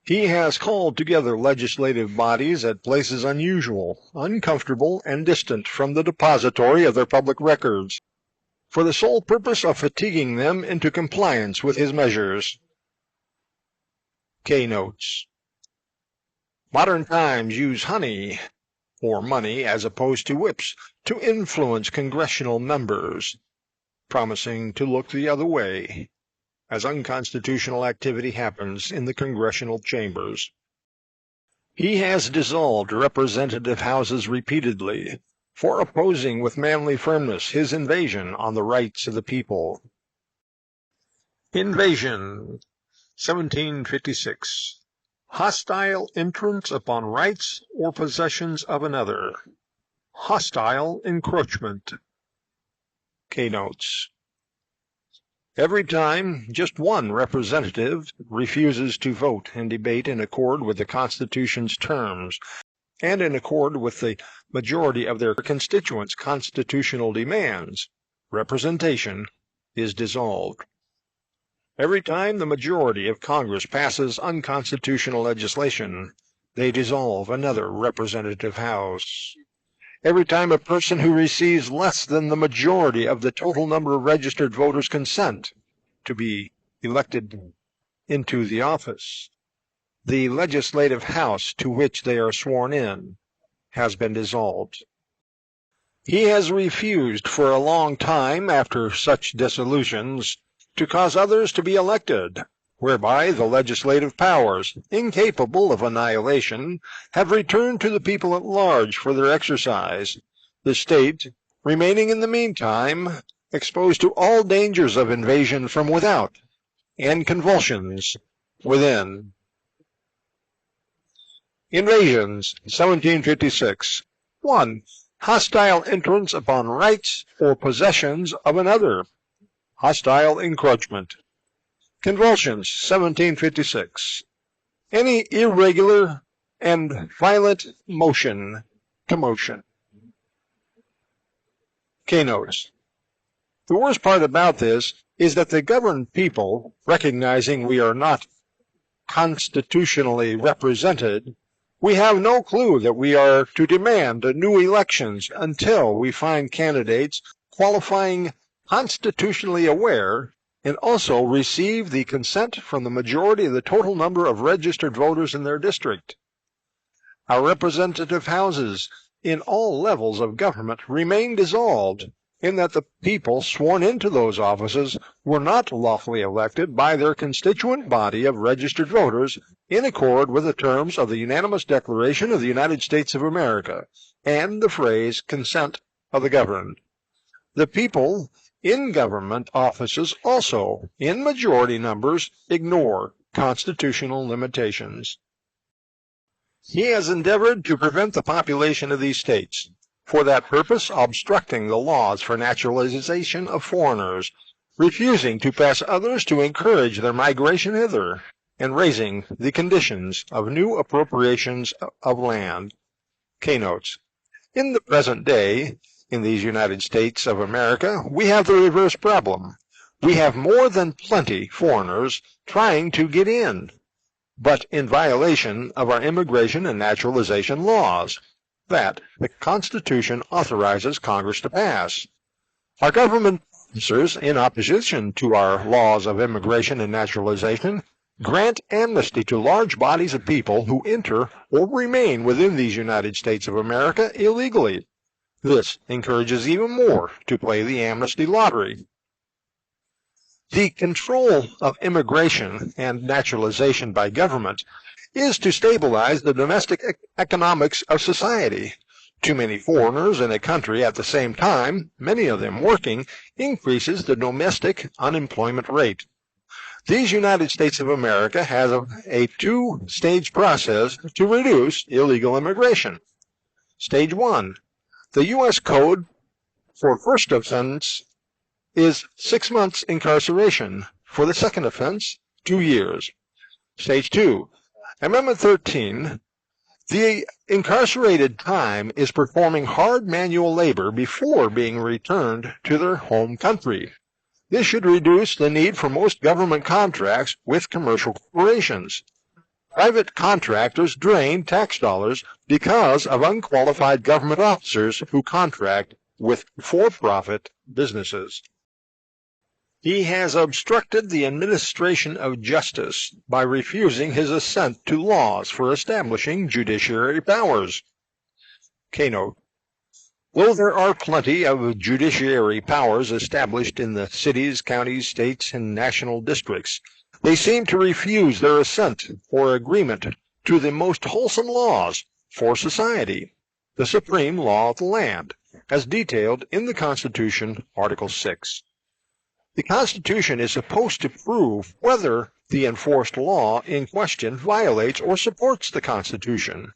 [SPEAKER 1] He has called together legislative bodies at places unusual, uncomfortable, and distant from the depository of their public records, for the sole purpose of fatiguing them into compliance with his measures. Keynotes. Modern times use honey, or money as opposed to whips to influence congressional members, promising to look the other way as unconstitutional activity happens in the congressional chambers. He has dissolved representative houses repeatedly for opposing with manly firmness his invasion on the rights of the people. Invasion, 1756. Hostile entrance upon rights or possessions of another. Hostile encroachment. Keynotes. Every time just one representative refuses to vote and debate in accord with the Constitution's terms and in accord with the majority of their constituents' constitutional demands, representation is dissolved. Every time the majority of Congress passes unconstitutional legislation, they dissolve another representative house. Every time a person who receives less than the majority of the total number of registered voters consent to be elected into the office, the legislative house to which they are sworn in has been dissolved. He has refused for a long time after such dissolutions to cause others to be elected, whereby the legislative powers, incapable of annihilation, have returned to the people at large for their exercise, the state remaining in the meantime exposed to all dangers of invasion from without and convulsions within. Invasions, 1756. 1. Hostile entrance upon rights or possessions of another. Hostile encroachment. Convulsions, 1756. Any irregular and violent motion, commotion. Keynotes. The worst part about this is that the governed people, recognizing we are not constitutionally represented, we have no clue that we are to demand new elections until we find candidates qualifying constitutionally aware and also receive the consent from the majority of the total number of registered voters in their district. Our representative houses in all levels of government remain dissolved in that the people sworn into those offices were not lawfully elected by their constituent body of registered voters in accord with the terms of the unanimous Declaration of the United States of America and the phrase consent of the governed. The people in government offices also, in majority numbers, ignore constitutional limitations. He has endeavored to prevent the population of these states, for that purpose obstructing the laws for naturalization of foreigners, refusing to pass others to encourage their migration hither, and raising the conditions of new appropriations of land. Keynotes. In the present day, in these United States of America, we have the reverse problem. We have more than plenty foreigners trying to get in, but in violation of our immigration and naturalization laws that the Constitution authorizes Congress to pass. Our government officers, in opposition to our laws of immigration and naturalization, grant amnesty to large bodies of people who enter or remain within these United States of America illegally. This encourages even more to play the amnesty lottery. The control of immigration and naturalization by government is to stabilize the domestic economics of society. Too many foreigners in a country at the same time, many of them working, increases the domestic unemployment rate. These United States of America has a two-stage process to reduce illegal immigration. Stage 1. The U.S. Code for first offense is 6 months incarceration. For the second offense, 2 years. Stage 2. Amendment 13. The incarcerated time is performing hard manual labor before being returned to their home country. This should reduce the need for most government contracts with commercial corporations. Private contractors drain tax dollars because of unqualified government officers who contract with for-profit businesses. He has obstructed the administration of justice by refusing his assent to laws for establishing judiciary powers. Keynote. Though there are plenty of judiciary powers established in the cities, counties, states, and national districts, they seem to refuse their assent or agreement to the most wholesome laws for society, the supreme law of the land, as detailed in the Constitution, Article 6. The Constitution is supposed to prove whether the enforced law in question violates or supports the Constitution.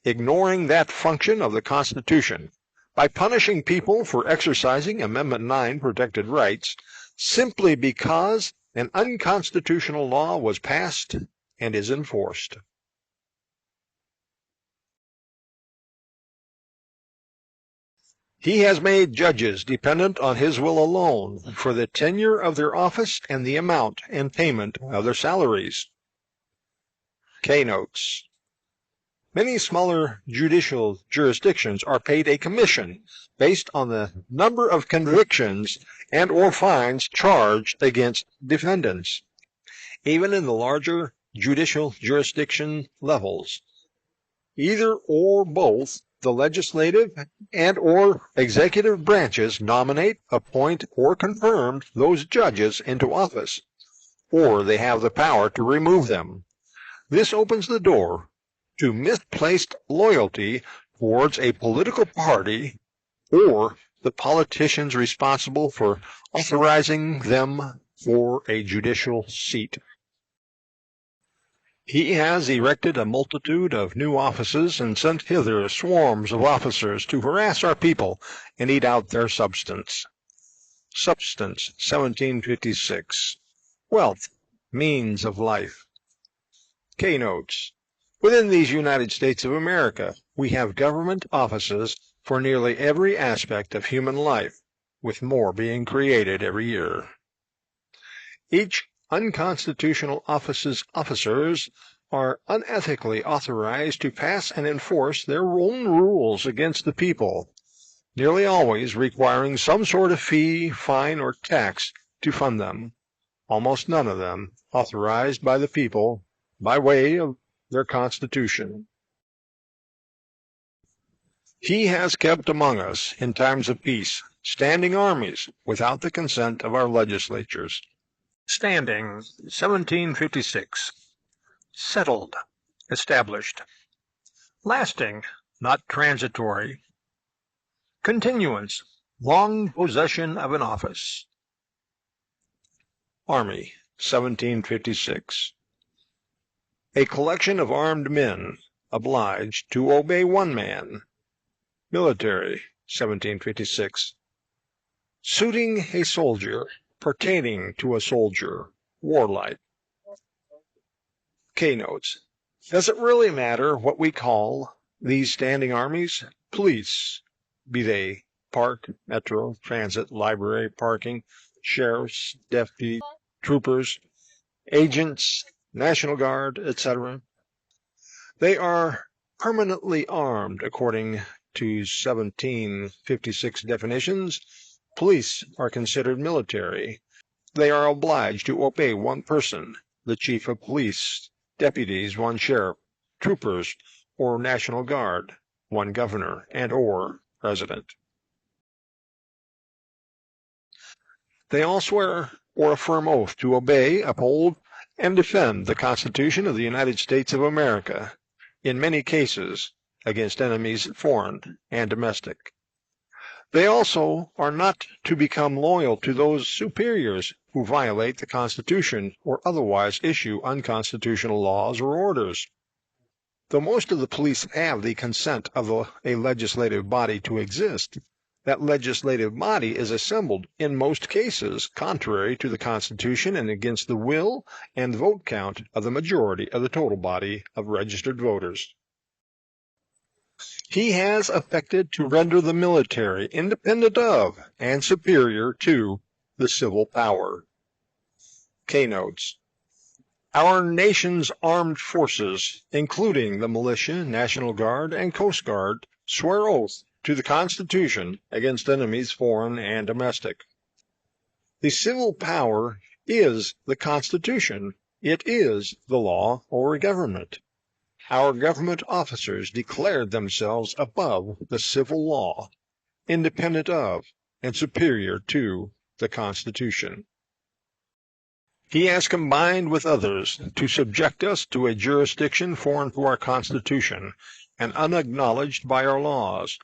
[SPEAKER 1] Ignoring that function of the Constitution by punishing people for exercising Amendment 9 protected rights simply because an unconstitutional law was passed and is enforced. He has made judges dependent on his will alone for the tenure of their office and the amount and payment of their salaries. Keynotes. Many smaller judicial jurisdictions are paid a commission based on the number of convictions and or fines charged against defendants. Even in the larger judicial jurisdiction levels, either or both the legislative and or executive branches nominate, appoint, or confirm those judges into office, or they have the power to remove them. This opens the door to misplaced loyalty towards a political party or the politicians responsible for authorizing them for a judicial seat. He has erected a multitude of new offices and sent hither swarms of officers to harass our people and eat out their substance. Substance, 1756. Wealth, means of life. Keynotes. Within these United States of America, we have government offices for nearly every aspect of human life, with more being created every year. Each unconstitutional office's officers are unethically authorized to pass and enforce their own rules against the people, nearly always requiring some sort of fee, fine, or tax to fund them, almost none of them authorized by the people by way of their Constitution. He has kept among us, in times of peace, standing armies without the consent of our legislatures. Standing, 1756. Settled, established. Lasting, not transitory. Continuance, long possession of an office. Army, 1756. A collection of armed men, obliged to obey one man. Military, 1756. Suiting a soldier, pertaining to a soldier, warlike. Keynotes. Does it really matter what we call these standing armies? Police, be they park, metro, transit, library, parking, sheriffs, deputy, troopers, agents, National Guard, etc. They are permanently armed according to 1756 definitions. Police are considered military. They are obliged to obey one person, the chief of police, deputies, one sheriff, troopers, or National Guard, one governor and or president. They all swear or affirm oath to obey, uphold, and defend the Constitution of the United States of America, in many cases against enemies foreign and domestic. They also are not to become loyal to those superiors who violate the Constitution or otherwise issue unconstitutional laws or orders. Though most of the police have the consent of a legislative body to exist, that legislative body is assembled in most cases contrary to the Constitution and against the will and vote count of the majority of the total body of registered voters. He has affected to render the military independent of and superior to the civil power. Keynotes. Our nation's armed forces, including the militia, National Guard, and Coast Guard, swear oath to the Constitution against enemies foreign and domestic. The civil power is the Constitution. It is the law or government. our government officers declared themselves above the civil law, independent of and superior to the Constitution. He has combined with others to subject us to a jurisdiction foreign to our Constitution and unacknowledged by our laws,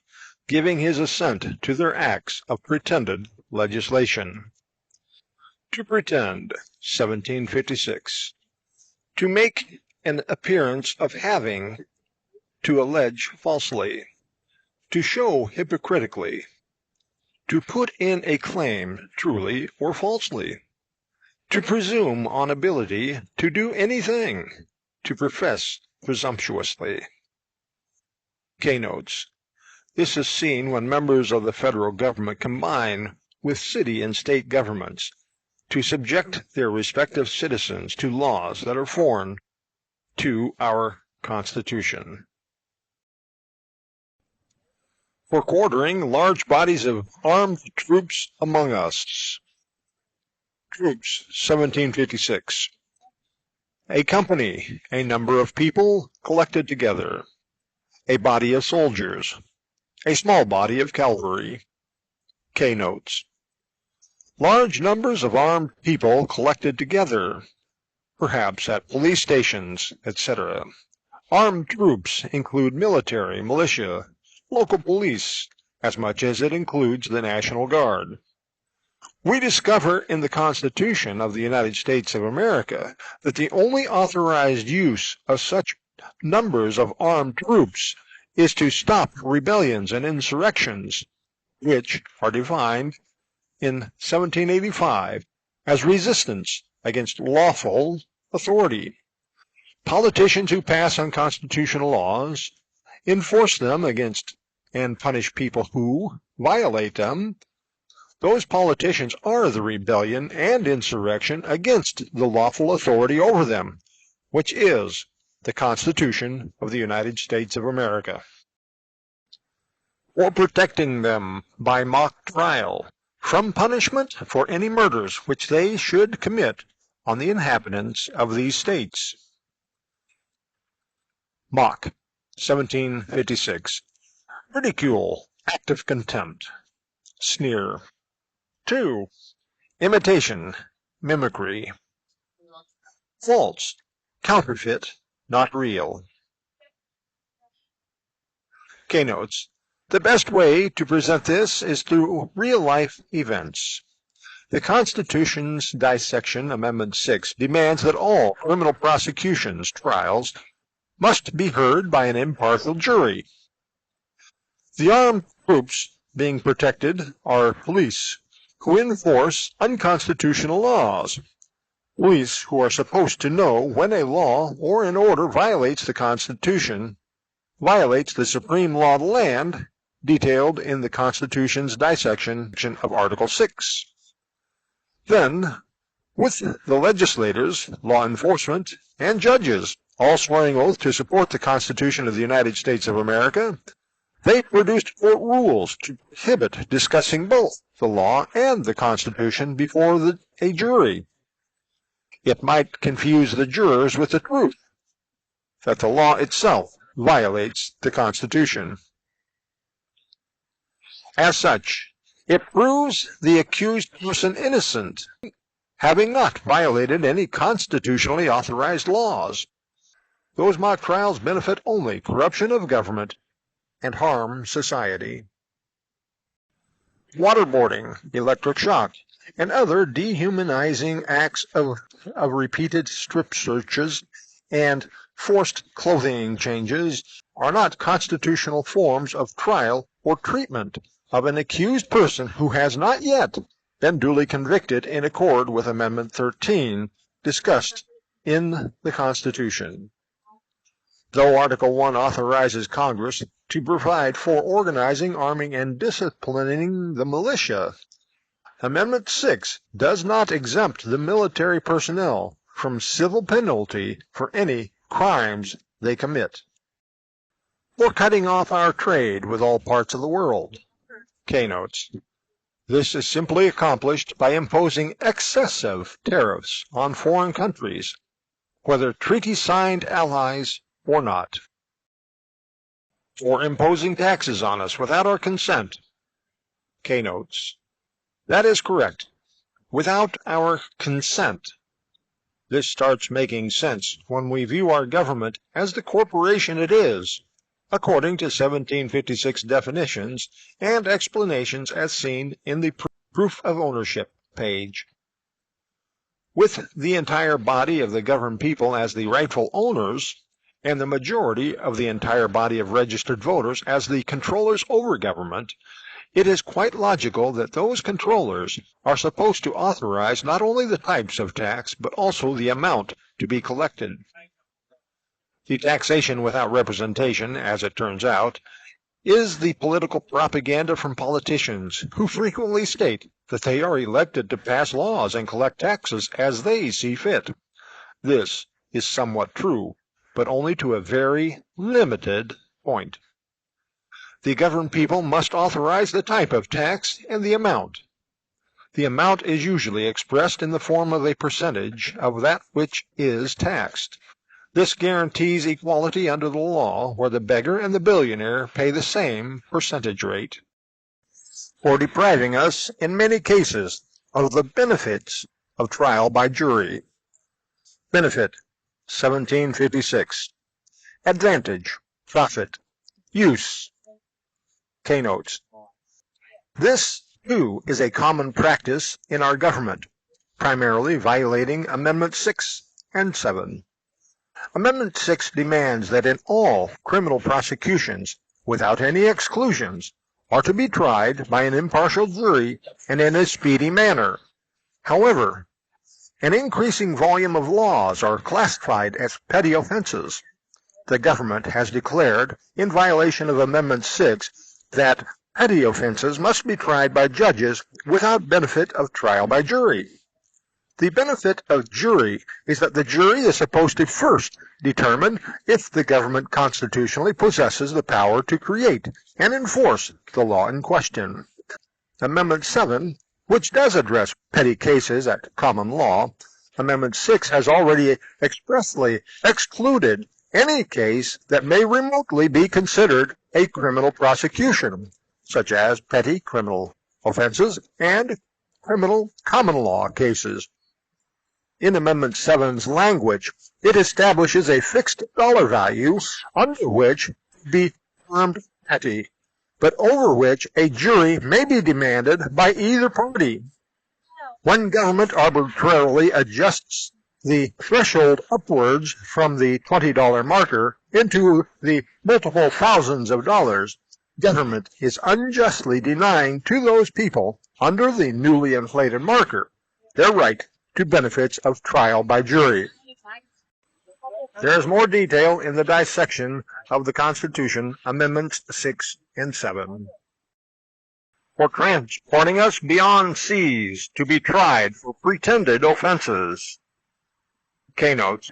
[SPEAKER 1] giving his assent to their acts of pretended legislation. To pretend, 1756. To make an appearance of having, to allege falsely, to show hypocritically, to put in a claim truly or falsely, to presume on ability to do anything, to profess presumptuously. Keynotes. This is seen when members of the federal government combine with city and state governments to subject their respective citizens to laws that are foreign to our Constitution. For quartering large bodies of armed troops among us. Troops, 1756. A company, a number of people collected together. A body of soldiers. A small body of cavalry. Keynotes. Large numbers of armed people collected together, perhaps at police stations, etc. Armed troops include military, militia, local police, as much as it includes the National Guard. We discover in the Constitution of the United States of America that the only authorized use of such numbers of armed troops is to stop rebellions and insurrections, which are defined in 1785 as resistance against lawful authority. Politicians who pass unconstitutional laws, enforce them against and punish people who violate them. Those politicians are the rebellion and insurrection against the lawful authority over them, which is the Constitution of the United States of America. Or protecting them by mock trial from punishment for any murders which they should commit on the inhabitants of these states. Mock, 1756. Ridicule, act of contempt. Sneer. 2. Imitation, mimicry. False, counterfeit, not real. Keynotes. The best way to present this is through real-life events. The Constitution's Dissection, Amendment 6, demands that all criminal prosecutions, trials, must be heard by an impartial jury. The armed troops being protected are police, who enforce unconstitutional laws. Police who are supposed to know when a law or an order violates the Constitution, violates the supreme law of the land, detailed in the Constitution's dissection of Article 6. Then, with the legislators, law enforcement, and judges, all swearing oath to support the Constitution of the United States of America, they produced court rules to prohibit discussing both the law and the Constitution before a jury. It might confuse the jurors with the truth that the law itself violates the Constitution. As such, it proves the accused person innocent, having not violated any constitutionally authorized laws. Those mock trials benefit only corruption of government and harm society. Waterboarding, electric shock, and other dehumanizing acts of repeated strip searches and forced clothing changes are not constitutional forms of trial or treatment of an accused person who has not yet been duly convicted in accord with Amendment 13 discussed in the Constitution. Though Article 1 authorizes Congress to provide for organizing, arming, and disciplining the militia, Amendment 6 does not exempt the military personnel from civil penalty for any crimes they commit. For cutting off our trade with all parts of the world. Keynotes. This is simply accomplished by imposing excessive tariffs on foreign countries, whether treaty-signed allies or not. Or imposing taxes on us without our consent. K-notes. That is correct. Without our consent. This starts making sense when we view our government as the corporation it is, according to 1756 definitions and explanations as seen in the Proof of Ownership page. With the entire body of the governed people as the rightful owners, and the majority of the entire body of registered voters as the controllers over government, it is quite logical that those controllers are supposed to authorize not only the types of tax, but also the amount to be collected. The taxation without representation, as it turns out, is the political propaganda from politicians who frequently state that they are elected to pass laws and collect taxes as they see fit. This is somewhat true, but only to a very limited point. The governed people must authorize the type of tax and the amount. The amount is usually expressed in the form of a percentage of that which is taxed. This guarantees equality under the law, where the beggar and the billionaire pay the same percentage rate, or depriving us, in many cases, of the benefits of trial by jury. Benefit, 1756. Advantage, profit. Use, K-notes. This, too, is a common practice in our government, primarily violating Amendments 6 and 7. Amendment 6 demands that in all criminal prosecutions, without any exclusions, are to be tried by an impartial jury and in a speedy manner. However, an increasing volume of laws are classified as petty offenses. The government has declared, in violation of Amendment 6, that petty offenses must be tried by judges without benefit of trial by jury. The benefit of jury is that the jury is supposed to first determine if the government constitutionally possesses the power to create and enforce the law in question. Amendment 7, which does address petty cases at common law, Amendment 6 has already expressly excluded any case that may remotely be considered a criminal prosecution, such as petty criminal offenses and criminal common law cases. In Amendment 7's language, it establishes a fixed dollar value under which be termed petty, but over which a jury may be demanded by either party. When government arbitrarily adjusts the threshold upwards from the $20 marker into the multiple thousands of dollars, government is unjustly denying to those people under the newly inflated marker their right to benefits of trial by jury. There is more detail in the dissection of the Constitution, Amendments 6 and 7. For transporting us beyond seas to be tried for pretended offenses. K-notes.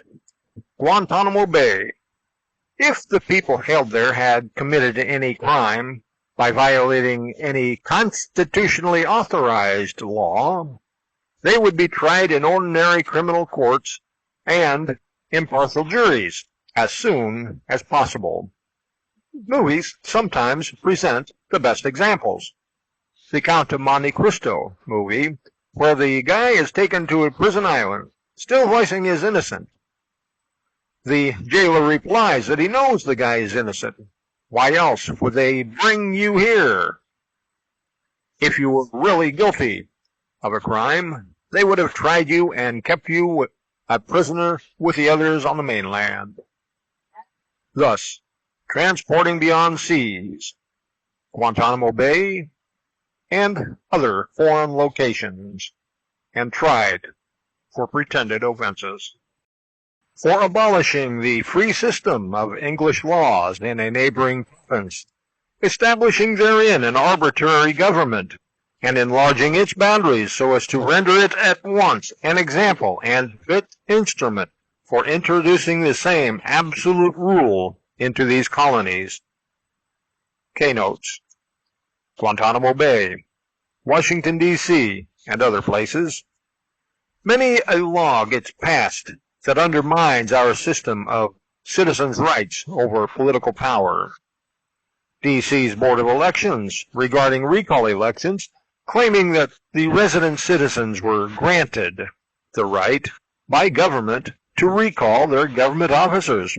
[SPEAKER 1] Guantanamo Bay. If the people held there had committed any crime by violating any constitutionally authorized law, they would be tried in ordinary criminal courts and impartial juries as soon as possible. Movies sometimes present the best examples. The Count of Monte Cristo movie, where the guy is taken to a prison island, still voicing his innocence. The jailer replies that he knows the guy is innocent. Why else would they bring you here? If you were really guilty of a crime, they would have tried you and kept you a prisoner with the others on the mainland. Thus, transporting beyond seas, Guantanamo Bay, and other foreign locations, and tried for pretended offenses. For abolishing the free system of English laws in a neighboring province, establishing therein an arbitrary government, and enlarging its boundaries so as to render it at once an example and fit instrument for introducing the same absolute rule into these colonies. K-notes. Guantanamo Bay, Washington, D.C., and other places. Many a law gets passed that undermines our system of citizens' rights over political power. D.C.'s Board of Elections regarding recall elections, claiming that the resident citizens were granted the right by government to recall their government officers.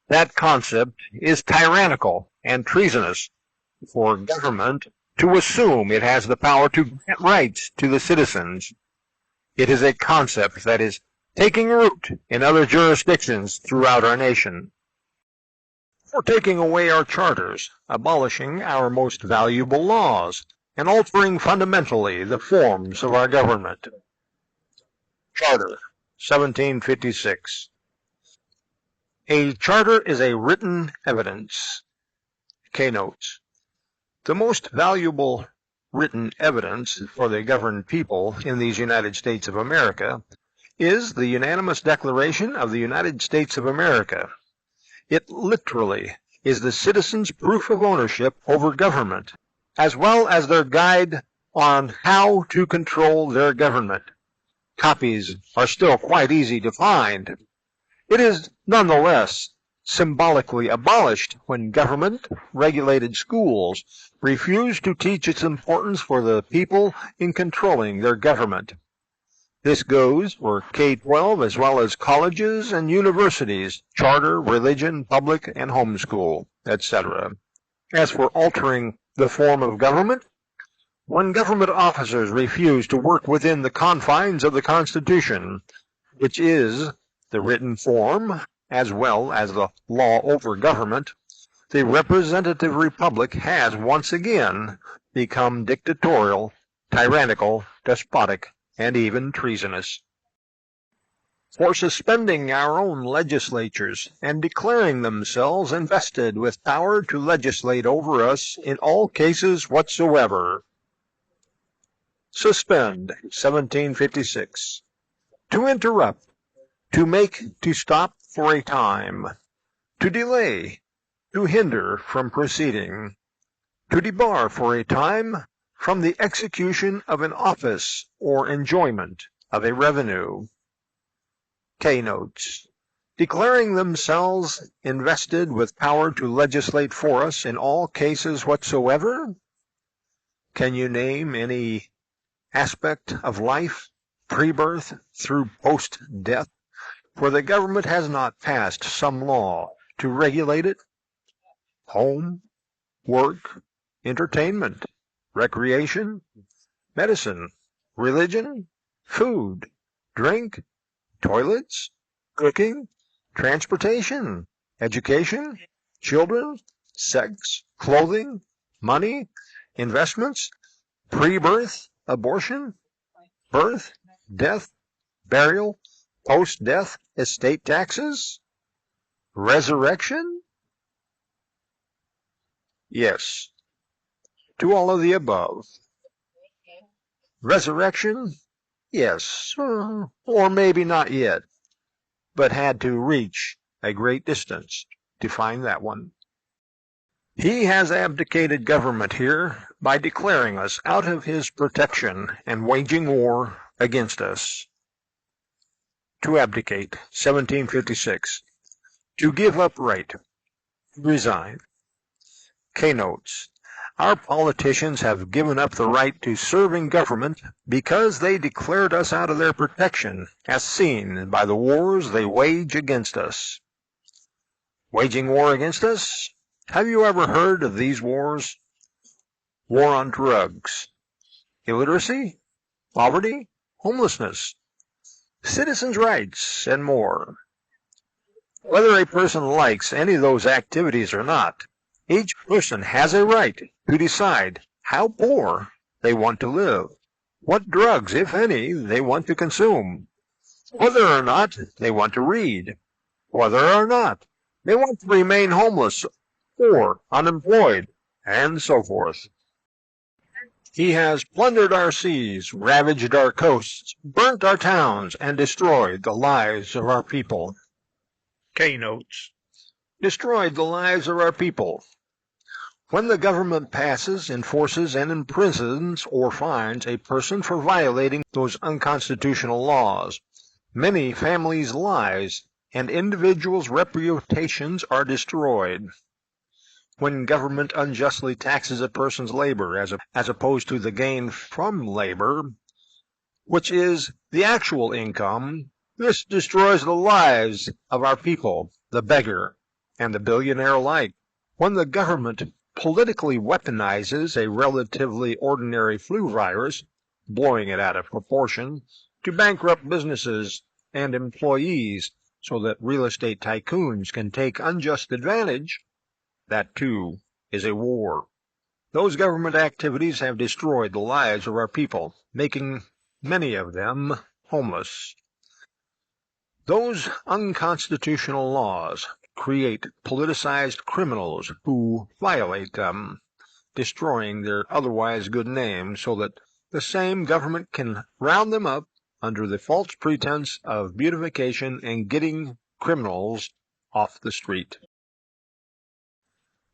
[SPEAKER 1] That concept is tyrannical and treasonous for government to assume it has the power to grant rights to the citizens. It is a concept that is taking root in other jurisdictions throughout our nation. For taking away our charters, abolishing our most valuable laws, and altering fundamentally the forms of our government. Charter, 1756. A charter is a written evidence. Keynotes. The most valuable written evidence for the governed people in these United States of America is the unanimous Declaration of the United States of America. It literally is the citizens' proof of ownership over government, as well as their guide on how to control their government. Copies are still quite easy to find. It is nonetheless symbolically abolished when government-regulated schools refuse to teach its importance for the people in controlling their government. This goes for K-12 as well as colleges and universities, charter, religion, public, and homeschool, etc. As for altering the form of government, when government officers refuse to work within the confines of the Constitution, which is the written form as well as the law over government, the representative republic has once again become dictatorial, tyrannical, despotic, and even treasonous. For suspending our own legislatures and declaring themselves invested with power to legislate over us in all cases whatsoever. Suspend, 1756. To interrupt, to make to stop for a time, to delay, to hinder from proceeding, to debar for a time from the execution of an office or enjoyment of a revenue. Keynotes. Declaring themselves invested with power to legislate for us in all cases whatsoever? Can you name any aspect of life, pre-birth through post-death, where the government has not passed some law to regulate it? Home, work, entertainment, recreation, medicine, religion, food, drink, toilets, cooking, transportation, education, children, sex, clothing, money, investments, pre-birth, abortion, birth, death, burial, post-death estate taxes, resurrection? Yes, to all of the above. Resurrection? Yes, or maybe not yet, but had to reach a great distance to find that one. He has abdicated government here by declaring us out of his protection and waging war against us. To abdicate, 1756. To give up right. Resign. Keynotes. Our politicians have given up the right to serve in government because they declared us out of their protection, as seen by the wars they wage against us. Waging war against us? Have you ever heard of these wars? War on drugs, illiteracy, poverty, homelessness, citizens' rights, and more. Whether a person likes any of those activities or not, each person has a right to decide how poor they want to live, what drugs, if any, they want to consume, whether or not they want to read, whether or not they want to remain homeless or unemployed, and so forth. He has plundered our seas, ravaged our coasts, burnt our towns, and destroyed the lives of our people. Keynotes. Destroyed the lives of our people. When the government passes, enforces, and imprisons or fines a person for violating those unconstitutional laws, many families' lives and individuals' reputations are destroyed. When government unjustly taxes a person's labor as opposed to the gain from labor, which is the actual income, this destroys the lives of our people, the beggar and the billionaire alike. When the government politically weaponizes a relatively ordinary flu virus, blowing it out of proportion, to bankrupt businesses and employees so that real estate tycoons can take unjust advantage, that too is a war. Those government activities have destroyed the lives of our people, making many of them homeless. Those unconstitutional laws create politicized criminals who violate them, destroying their otherwise good name so that the same government can round them up under the false pretense of beautification and getting criminals off the street.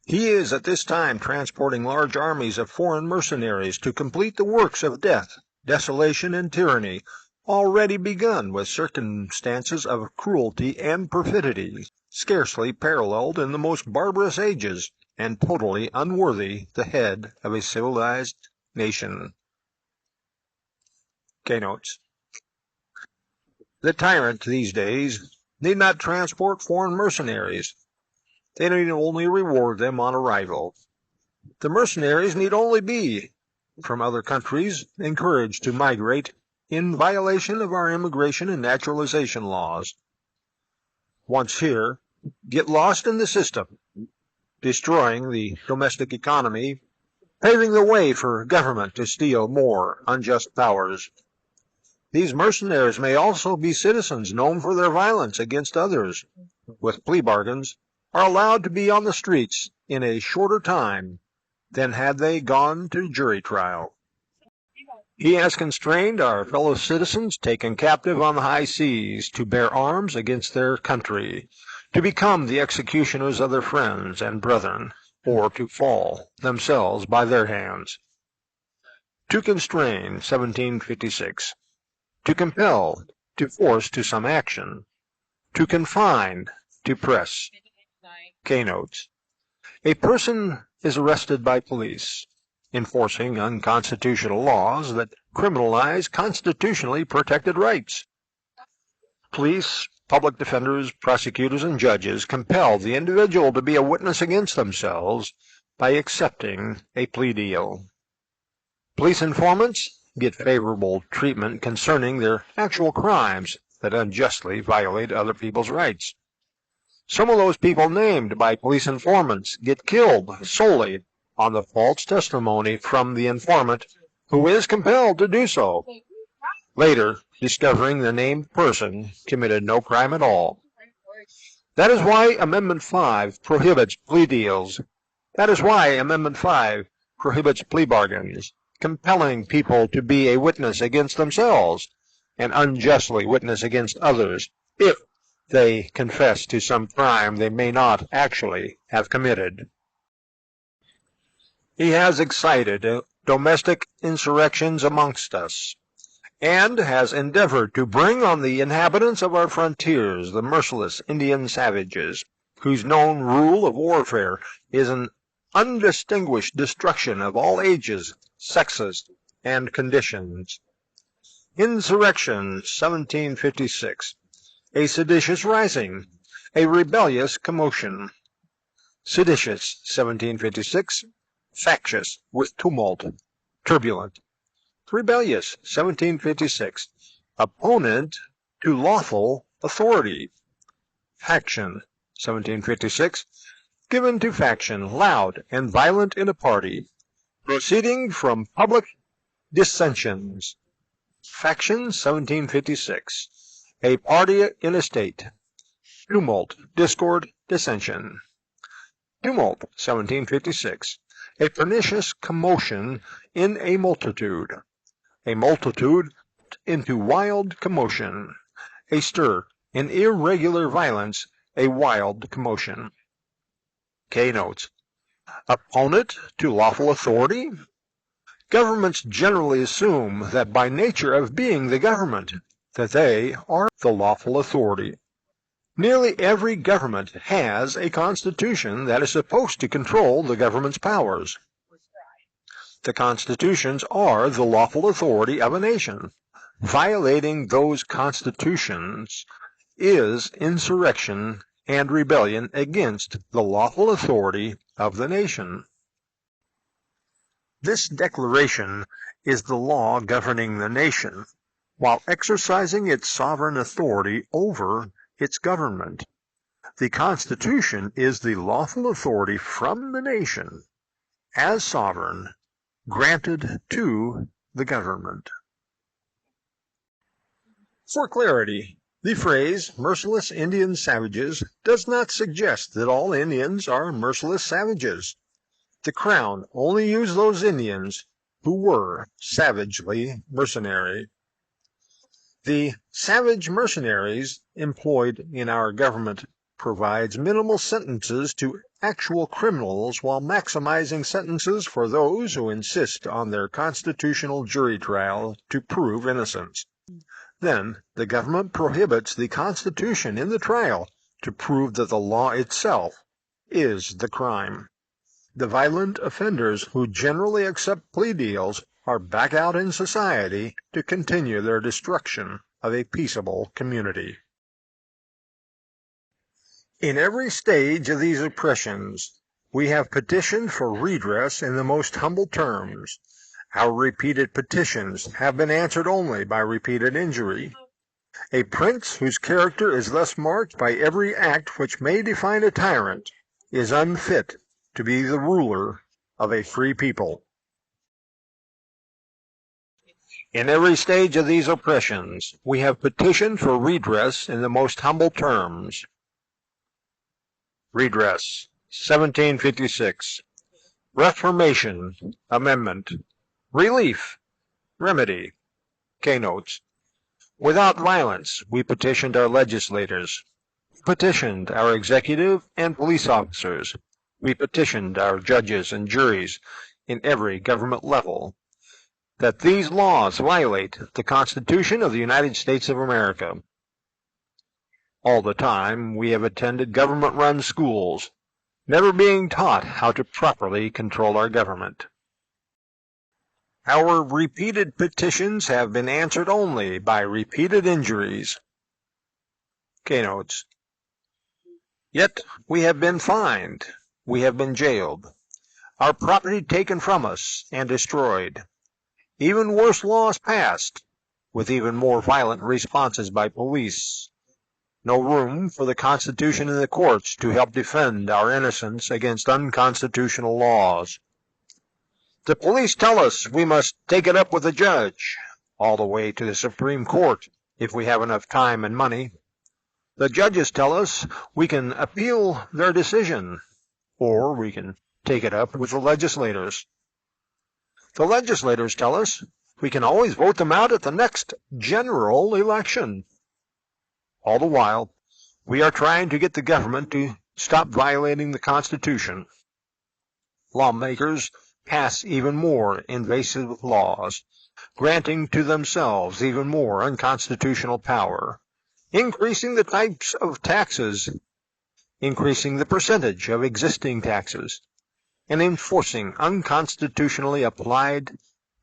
[SPEAKER 1] He is at this time transporting large armies of foreign mercenaries to complete the works of death, desolation, and tyranny, already begun with circumstances of cruelty and perfidy, scarcely paralleled in the most barbarous ages, and totally unworthy the head of a civilized nation. Keynotes. The tyrant these days need not transport foreign mercenaries. They need only reward them on arrival. The mercenaries need only be, from other countries, encouraged to migrate in violation of our immigration and naturalization laws. Once here, get lost in the system, destroying the domestic economy, paving the way for government to steal more unjust powers. These mercenaries may also be citizens known for their violence against others, with plea bargains, are allowed to be on the streets in a shorter time than had they gone to jury trial. He has constrained our fellow citizens taken captive on the high seas to bear arms against their country, to become the executioners of their friends and brethren, or to fall themselves by their hands. To constrain, 1756. To compel, to force to some action. To confine, to press. Keynotes. A person is arrested by police, enforcing unconstitutional laws that criminalize constitutionally protected rights. Police, public defenders, prosecutors, and judges compel the individual to be a witness against themselves by accepting a plea deal. Police informants get favorable treatment concerning their actual crimes that unjustly violate other people's rights. Some of those people named by police informants get killed solely on the false testimony from the informant who is compelled to do so, later discovering the named person committed no crime at all. That is why Amendment 5 prohibits plea deals. That is why Amendment 5 prohibits plea bargains, compelling people to be a witness against themselves and unjustly witness against others if they confess to some crime they may not actually have committed. He has excited domestic insurrections amongst us, and has endeavored to bring on the inhabitants of our frontiers the merciless Indian savages, whose known rule of warfare is an undistinguished destruction of all ages, sexes, and conditions. Insurrection, 1756. A seditious rising, a rebellious commotion. Seditious, 1756. Factious, with tumult, turbulent. Rebellious, 1756. Opponent to lawful authority. Faction, 1756. Given to faction, loud and violent in a party, proceeding from public dissensions. Faction, 1756. A party in a state. Tumult, discord, dissension. Tumult, 1756. A pernicious commotion in a multitude. A multitude into wild commotion. A stir, an irregular violence, a wild commotion. Keynotes. Opponent to lawful authority? Governments generally assume that by nature of being the government, that they are the lawful authority. Nearly every government has a constitution that is supposed to control the government's powers. The constitutions are the lawful authority of a nation. Violating those constitutions is insurrection and rebellion against the lawful authority of the nation. This declaration is the law governing the nation, while exercising its sovereign authority over its government. The Constitution is the lawful authority from the nation, as sovereign, granted to the government. For clarity, the phrase merciless Indian savages does not suggest that all Indians are merciless savages. The Crown only used those Indians who were savagely mercenary. The savage mercenaries employed in our government provides minimal sentences to actual criminals while maximizing sentences for those who insist on their constitutional jury trial to prove innocence. Then the government prohibits the Constitution in the trial to prove that the law itself is the crime. The violent offenders who generally accept plea deals are back out in society to continue their destruction of a peaceable community. In every stage of these oppressions, we have petitioned for redress in the most humble terms. Our repeated petitions have been answered only by repeated injury. A prince whose character is thus marked by every act which may define a tyrant is unfit to be the ruler of a free people. In every stage of these oppressions, we have petitioned for redress in the most humble terms. Redress, 1756. Reformation, Amendment. Relief, Remedy. Keynotes. Without violence, we petitioned our legislators. We petitioned our executive and police officers. We petitioned our judges and juries in every government level that these laws violate the Constitution of the United States of America. All the time, we have attended government-run schools, never being taught how to properly control our government. Our repeated petitions have been answered only by repeated injuries. Keynotes. Yet we have been fined, we have been jailed, our property taken from us and destroyed, even worse laws passed, with even more violent responses by police. No room for the Constitution in the courts to help defend our innocence against unconstitutional laws. The police tell us we must take it up with the judge, all the way to the Supreme Court, if we have enough time and money. The judges tell us we can appeal their decision, or we can take it up with the legislators. The legislators tell us we can always vote them out at the next general election. All the while, we are trying to get the government to stop violating the Constitution. Lawmakers pass even more invasive laws, granting to themselves even more unconstitutional power, increasing the types of taxes, increasing the percentage of existing taxes, and enforcing unconstitutionally applied,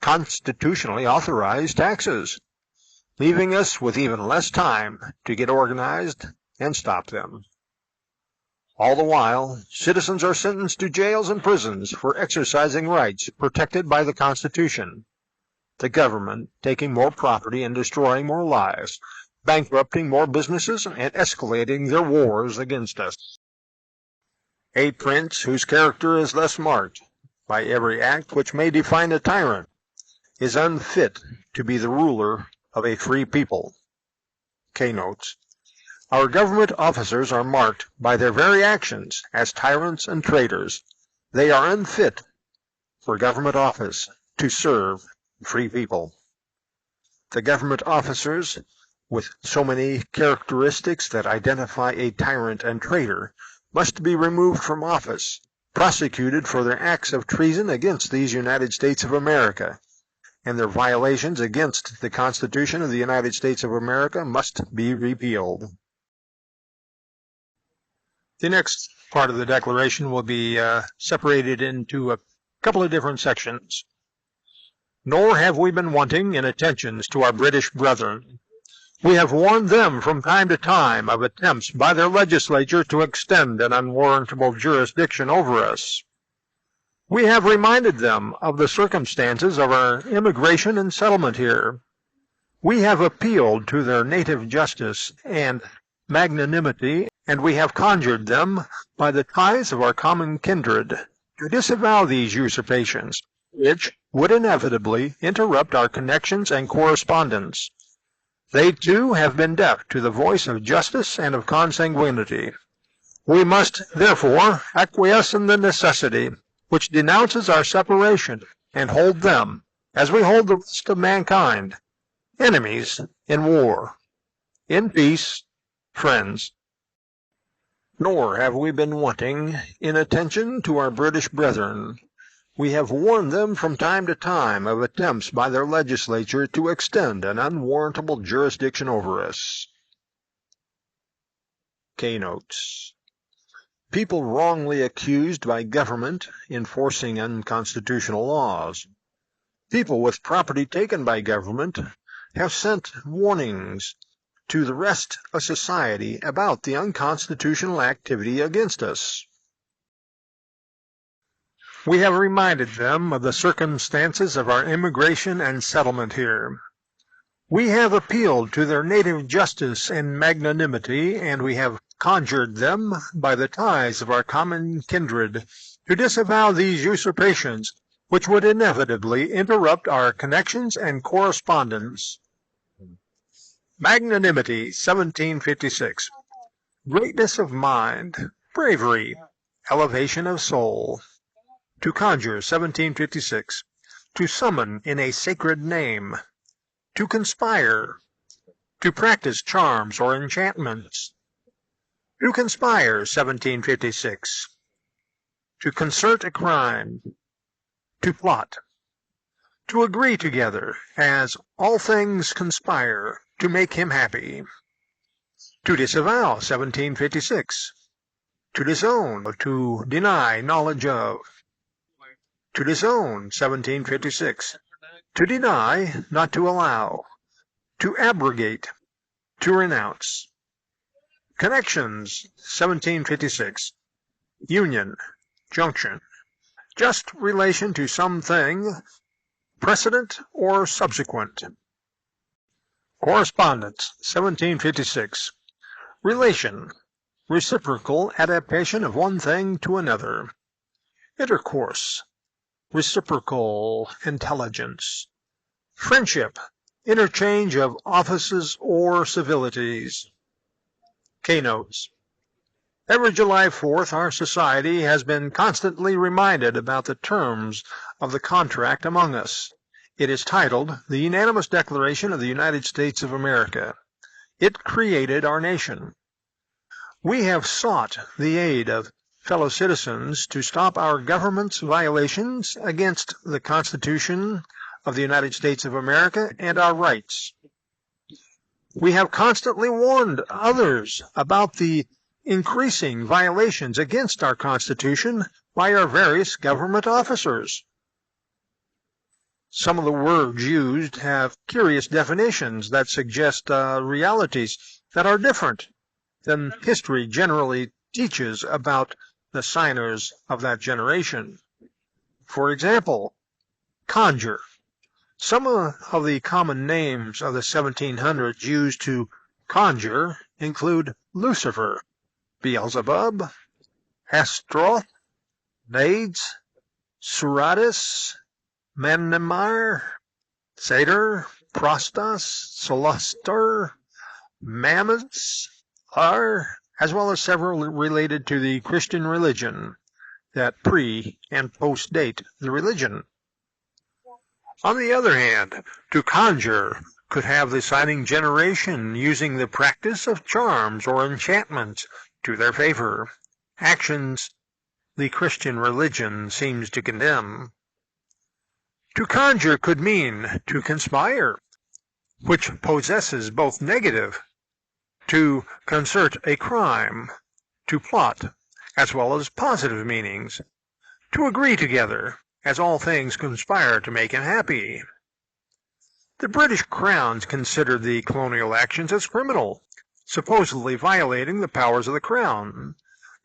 [SPEAKER 1] constitutionally authorized taxes, leaving us with even less time to get organized and stop them. All the while, citizens are sentenced to jails and prisons for exercising rights protected by the Constitution. The government taking more property and destroying more lives, bankrupting more businesses, and escalating their wars against us. A prince whose character is thus marked by every act which may define a tyrant is unfit to be the ruler of a free people. Keynotes. Our government officers are marked by their very actions as tyrants and traitors. They are unfit for government office to serve free people. The government officers, with so many characteristics that identify a tyrant and traitor, must be removed from office, prosecuted for their acts of treason against these United States of America, and their violations against the Constitution of the United States of America must be repealed. The next part of the Declaration will be separated into a couple of different sections. Nor have we been wanting in attentions to our British brethren. We have warned them from time to time of attempts by their legislature to extend an unwarrantable jurisdiction over us. We have reminded them of the circumstances of our immigration and settlement here. We have appealed to their native justice and magnanimity, and we have conjured them by the ties of our common kindred to disavow these usurpations, which would inevitably interrupt our connections and correspondence. They, too, have been deaf to the voice of justice and of consanguinity. We must, therefore, acquiesce in the necessity which denounces our separation, and hold them, as we hold the rest of mankind, enemies in war, in peace, friends. Nor have we been wanting in attention to our British brethren. We have warned them from time to time of attempts by their legislature to extend an unwarrantable jurisdiction over us. Keynotes. People wrongly accused by government enforcing unconstitutional laws. People with property taken by government have sent warnings to the rest of society about the unconstitutional activity against us. We have reminded them of the circumstances of our immigration and settlement here. We have appealed to their native justice and magnanimity, and we have conjured them by the ties of our common kindred to disavow these usurpations, which would inevitably interrupt our connections and correspondence. Magnanimity, 1756. Greatness of mind, bravery, elevation of soul. To conjure, 1756. To summon in a sacred name. To conspire. To practice charms or enchantments. To conspire, 1756. To concert a crime. To plot. To agree together, as all things conspire to make him happy. To disavow, 1756. To disown, to deny knowledge of. To disown, 1756. To deny, not to allow. To abrogate, to renounce. Connections, 1756. Union, junction. Just relation to something, precedent or subsequent. Correspondence, 1756. Relation, reciprocal adaptation of one thing to another. Intercourse, reciprocal intelligence. Friendship, interchange of offices or civilities. Keynotes. Every July 4th, our society has been constantly reminded about the terms of the contract among us. It is titled the Unanimous Declaration of the United States of America. It created our nation. We have sought the aid of fellow citizens to stop our government's violations against the Constitution of the United States of America and our rights. We have constantly warned others about the increasing violations against our Constitution by our various government officers. Some of the words used have curious definitions that suggest realities that are different than history generally teaches about the signers of that generation. For example, conjure. Some of the common names of the 1700s used to conjure include Lucifer, Beelzebub, Astroth, Nades, Suratis, Mannemar, Satyr, Prostas, Solastor, Mammons, as well as several related to the Christian religion that pre- and post-date the religion. On the other hand, to conjure could have the signing generation using the practice of charms or enchantments to their favor, actions the Christian religion seems to condemn. To conjure could mean to conspire, which possesses both negative, to concert a crime, to plot, as well as positive meanings, to agree together, as all things conspire to make him happy. The British Crown considered the colonial actions as criminal, supposedly violating the powers of the Crown.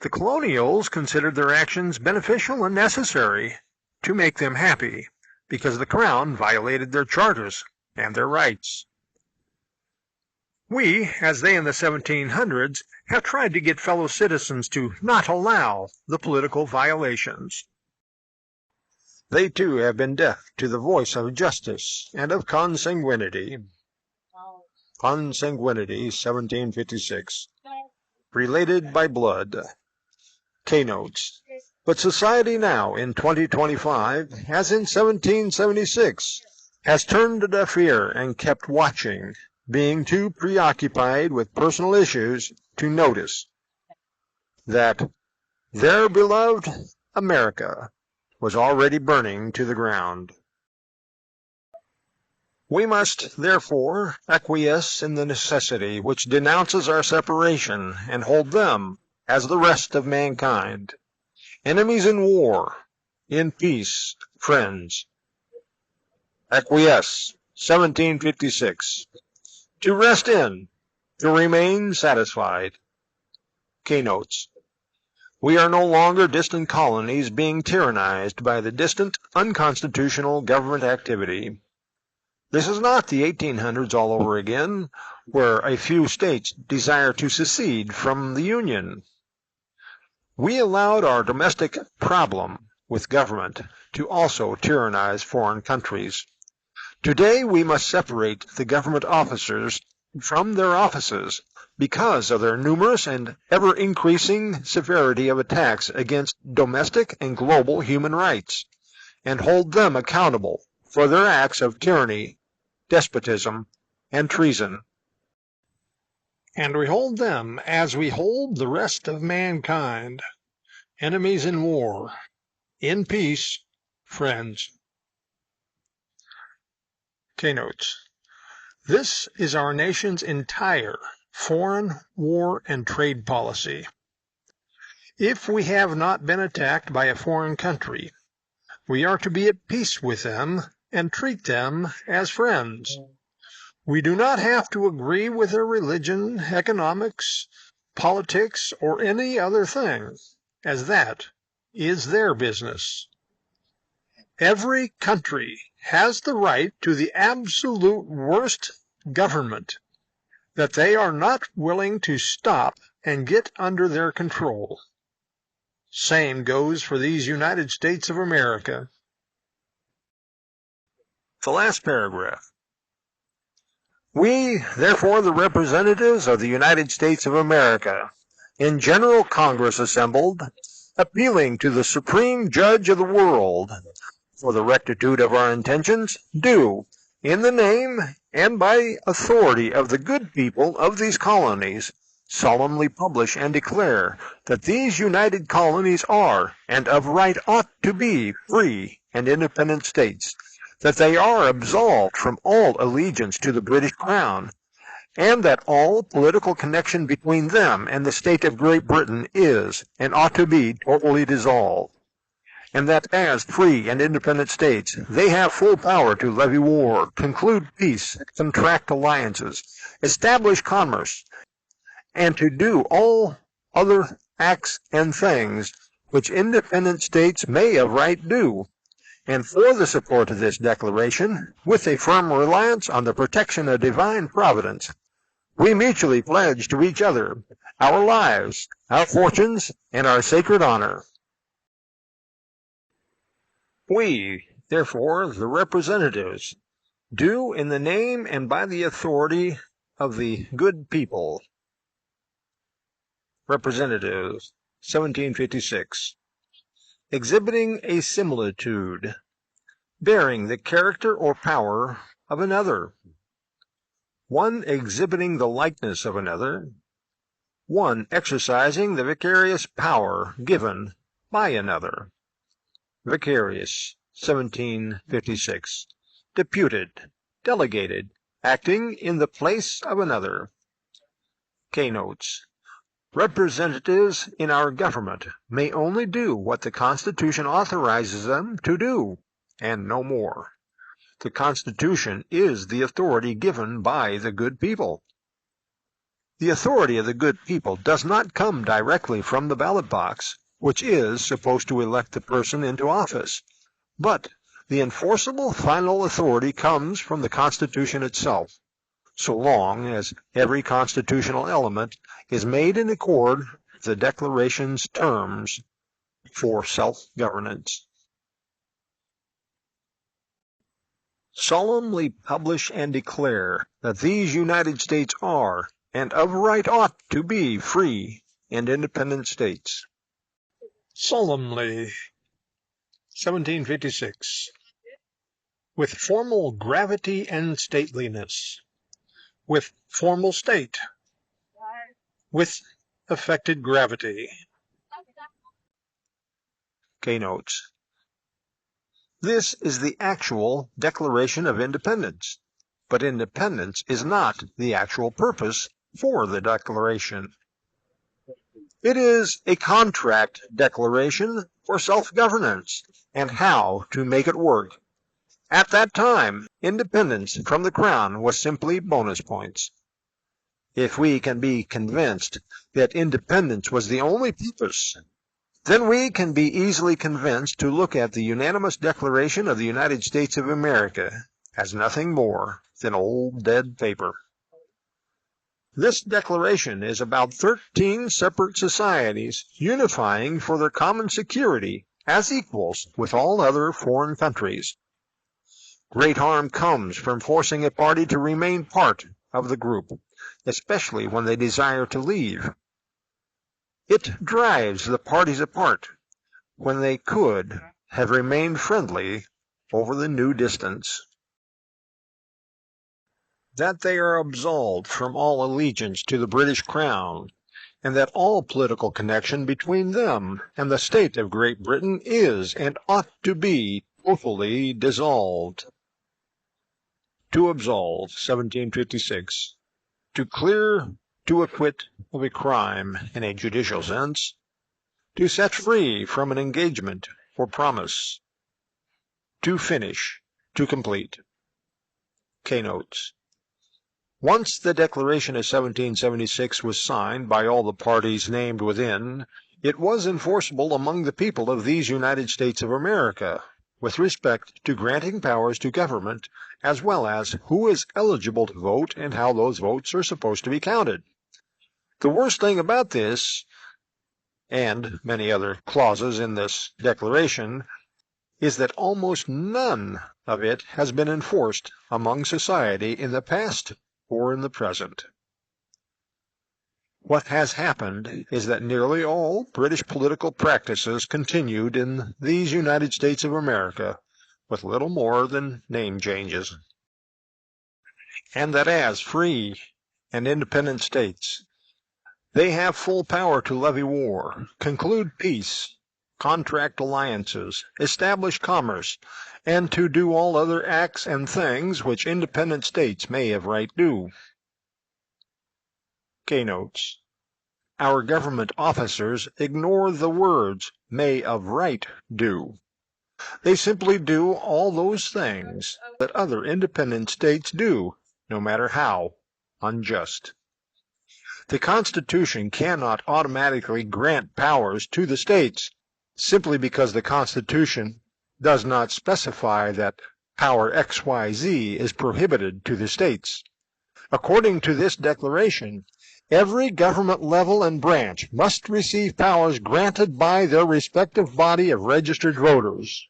[SPEAKER 1] The colonials considered their actions beneficial and necessary to make them happy, because the Crown violated their charters and their rights. We, as they in the 1700s, have tried to get fellow citizens to not allow the political violations. They too have been deaf to the voice of justice and of consanguinity. Consanguinity, 1756. Related by blood. Keynotes. But society now, in 2025, as in 1776, has turned a deaf ear and kept watching, being too preoccupied with personal issues to notice that their beloved America was already burning to the ground. We must, therefore, acquiesce in the necessity which denounces our separation and hold them, as the rest of mankind, enemies in war, in peace, friends. Acquiesce, 1756. To rest in, to remain satisfied. Keynotes. We are no longer distant colonies being tyrannized by the distant, unconstitutional government activity. This is not the 1800s all over again, where a few states desire to secede from the Union. We allowed our domestic problem with government to also tyrannize foreign countries. Today we must separate the government officers from their offices because of their numerous and ever-increasing severity of attacks against domestic and global human rights, and hold them accountable for their acts of tyranny, despotism, and treason. And we hold them as we hold the rest of mankind, enemies in war, in peace, friends. Keynotes. This is our nation's entire foreign, war, and trade policy. If we have not been attacked by a foreign country, we are to be at peace with them and treat them as friends. We do not have to agree with their religion, economics, politics, or any other thing, as that is their business. Every country has the right to the absolute worst government that they are not willing to stop and get under their control. Same goes for these United States of America. The last paragraph. We, therefore, the representatives of the United States of America, in General Congress assembled, appealing to the Supreme Judge of the world for the rectitude of our intentions, do, in the name and by authority of the good people of these colonies, solemnly publish and declare that these united colonies are, and of right ought to be, free and independent states, that they are absolved from all allegiance to the British Crown, and that all political connection between them and the state of Great Britain is, and ought to be, totally dissolved, and that as free and independent states they have full power to levy war, conclude peace, contract alliances, establish commerce, and to do all other acts and things which independent states may of right do. And for the support of this declaration, with a firm reliance on the protection of divine providence, we mutually pledge to each other our lives, our fortunes, and our sacred honor. We, therefore, the representatives, do in the name and by the authority of the good people. Representatives, 1756. Exhibiting a similitude, bearing the character or power of another, one exhibiting the likeness of another, one exercising the vicarious power given by another. Vicarious, 1756. Deputed, delegated, acting in the place of another. Keynotes. Representatives in our government may only do what the Constitution authorizes them to do, and no more. The Constitution is the authority given by the good people. The authority of the good people does not come directly from the ballot box, which is supposed to elect the person into office, but the enforceable final authority comes from the Constitution itself, so long as every constitutional element is made in accord with the Declaration's terms for self-governance. Solemnly publish and declare that these United States are, and of right ought to be, free and independent states. Solemnly, 1756. With formal gravity and stateliness. With formal state. With affected gravity. Keynotes. This is the actual Declaration of Independence, but independence is not the actual purpose for the Declaration. It is a contract declaration for self-governance and how to make it work. At that time, independence from the Crown was simply bonus points. If we can be convinced that independence was the only purpose, then we can be easily convinced to look at the unanimous Declaration of the United States of America as nothing more than old dead paper. This declaration is about 13 separate societies unifying for their common security as equals with all other foreign countries. Great harm comes from forcing a party to remain part of the group, especially when they desire to leave. It drives the parties apart when they could have remained friendly over the new distance. That they are absolved from all allegiance to the British Crown, and that all political connection between them and the state of Great Britain is and ought to be totally dissolved. To absolve, 1756. To clear, to acquit of a crime in a judicial sense. To set free from an engagement or promise. To finish, to complete. Keynotes. Once the Declaration of 1776 was signed by all the parties named within, it was enforceable among the people of these United States of America, with respect to granting powers to government, as well as who is eligible to vote and how those votes are supposed to be counted. The worst thing about this, and many other clauses in this declaration, is that almost none of it has been enforced among society in the past or in the present. What has happened is that nearly all British political practices continued in these United States of America, with little more than name changes, and that as free and independent states, they have full power to levy war, conclude peace, contract alliances, establish commerce, and to do all other acts and things which independent states may of right do. Keynotes. Our government officers ignore the words may of right do. They simply do all those things that other independent states do, no matter how unjust. The Constitution cannot automatically grant powers to the states simply because the Constitution does not specify that power XYZ is prohibited to the states. According to this declaration, every government level and branch must receive powers granted by their respective body of registered voters,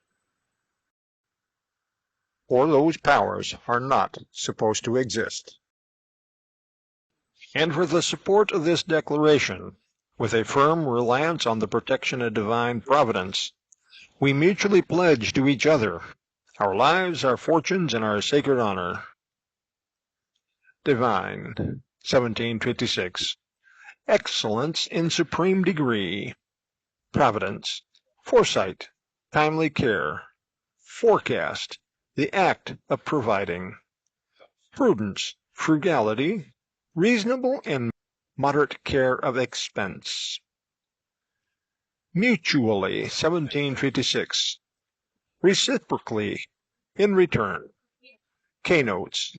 [SPEAKER 1] or those powers are not supposed to exist. And for the support of this declaration, with a firm reliance on the protection of divine providence, we mutually pledge to each other our lives, our fortunes, and our sacred honor. Divine, 1756. Excellence in supreme degree. Providence, foresight, timely care. Forecast, the act of providing. Prudence, frugality, reasonable and moderate care of expense. Mutually, 1756. Reciprocally, in return. Keynotes.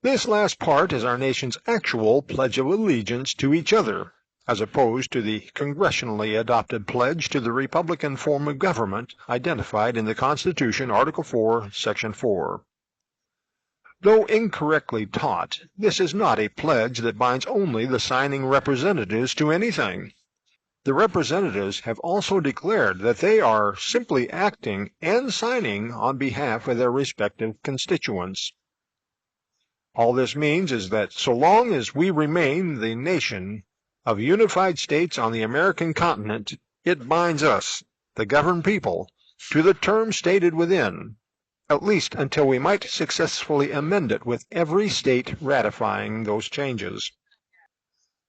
[SPEAKER 1] This last part is our nation's actual Pledge of Allegiance to each other, as opposed to the congressionally adopted pledge to the Republican form of government identified in the Constitution, Article 4, Section 4. Though incorrectly taught, this is not a pledge that binds only the signing representatives to anything. The representatives have also declared that they are simply acting and signing on behalf of their respective constituents. All this means is that so long as we remain the nation of unified states on the American continent, it binds us, the governed people, to the terms stated within, at least until we might successfully amend it with every state ratifying those changes.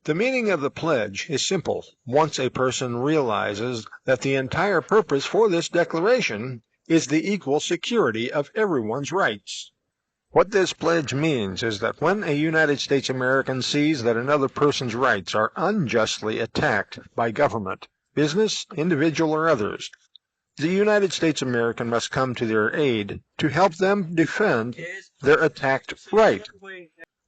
[SPEAKER 1] The meaning of the pledge is simple once a person realizes that the entire purpose for this declaration is the equal security of everyone's rights. What this pledge means is that when a United States American sees that another person's rights are unjustly attacked by government, business, individual, or others, the United States American must come to their aid to help them defend their attacked right.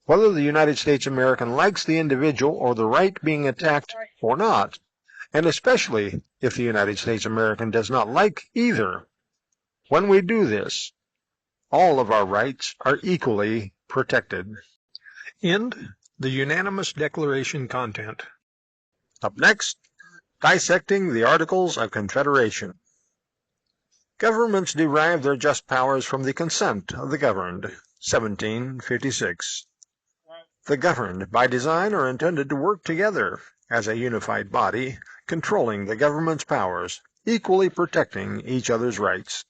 [SPEAKER 1] Whether the United States American likes the individual or the right being attacked or not, and especially if the United States American does not like either. When we do this, all of our rights are equally protected. End the unanimous declaration content. Up next, dissecting the Articles of Confederation. Governments derive their just powers from the consent of the governed. 1756. The governed, by design, are intended to work together as a unified body, controlling the government's powers, equally protecting each other's rights.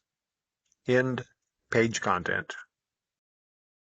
[SPEAKER 1] End page content.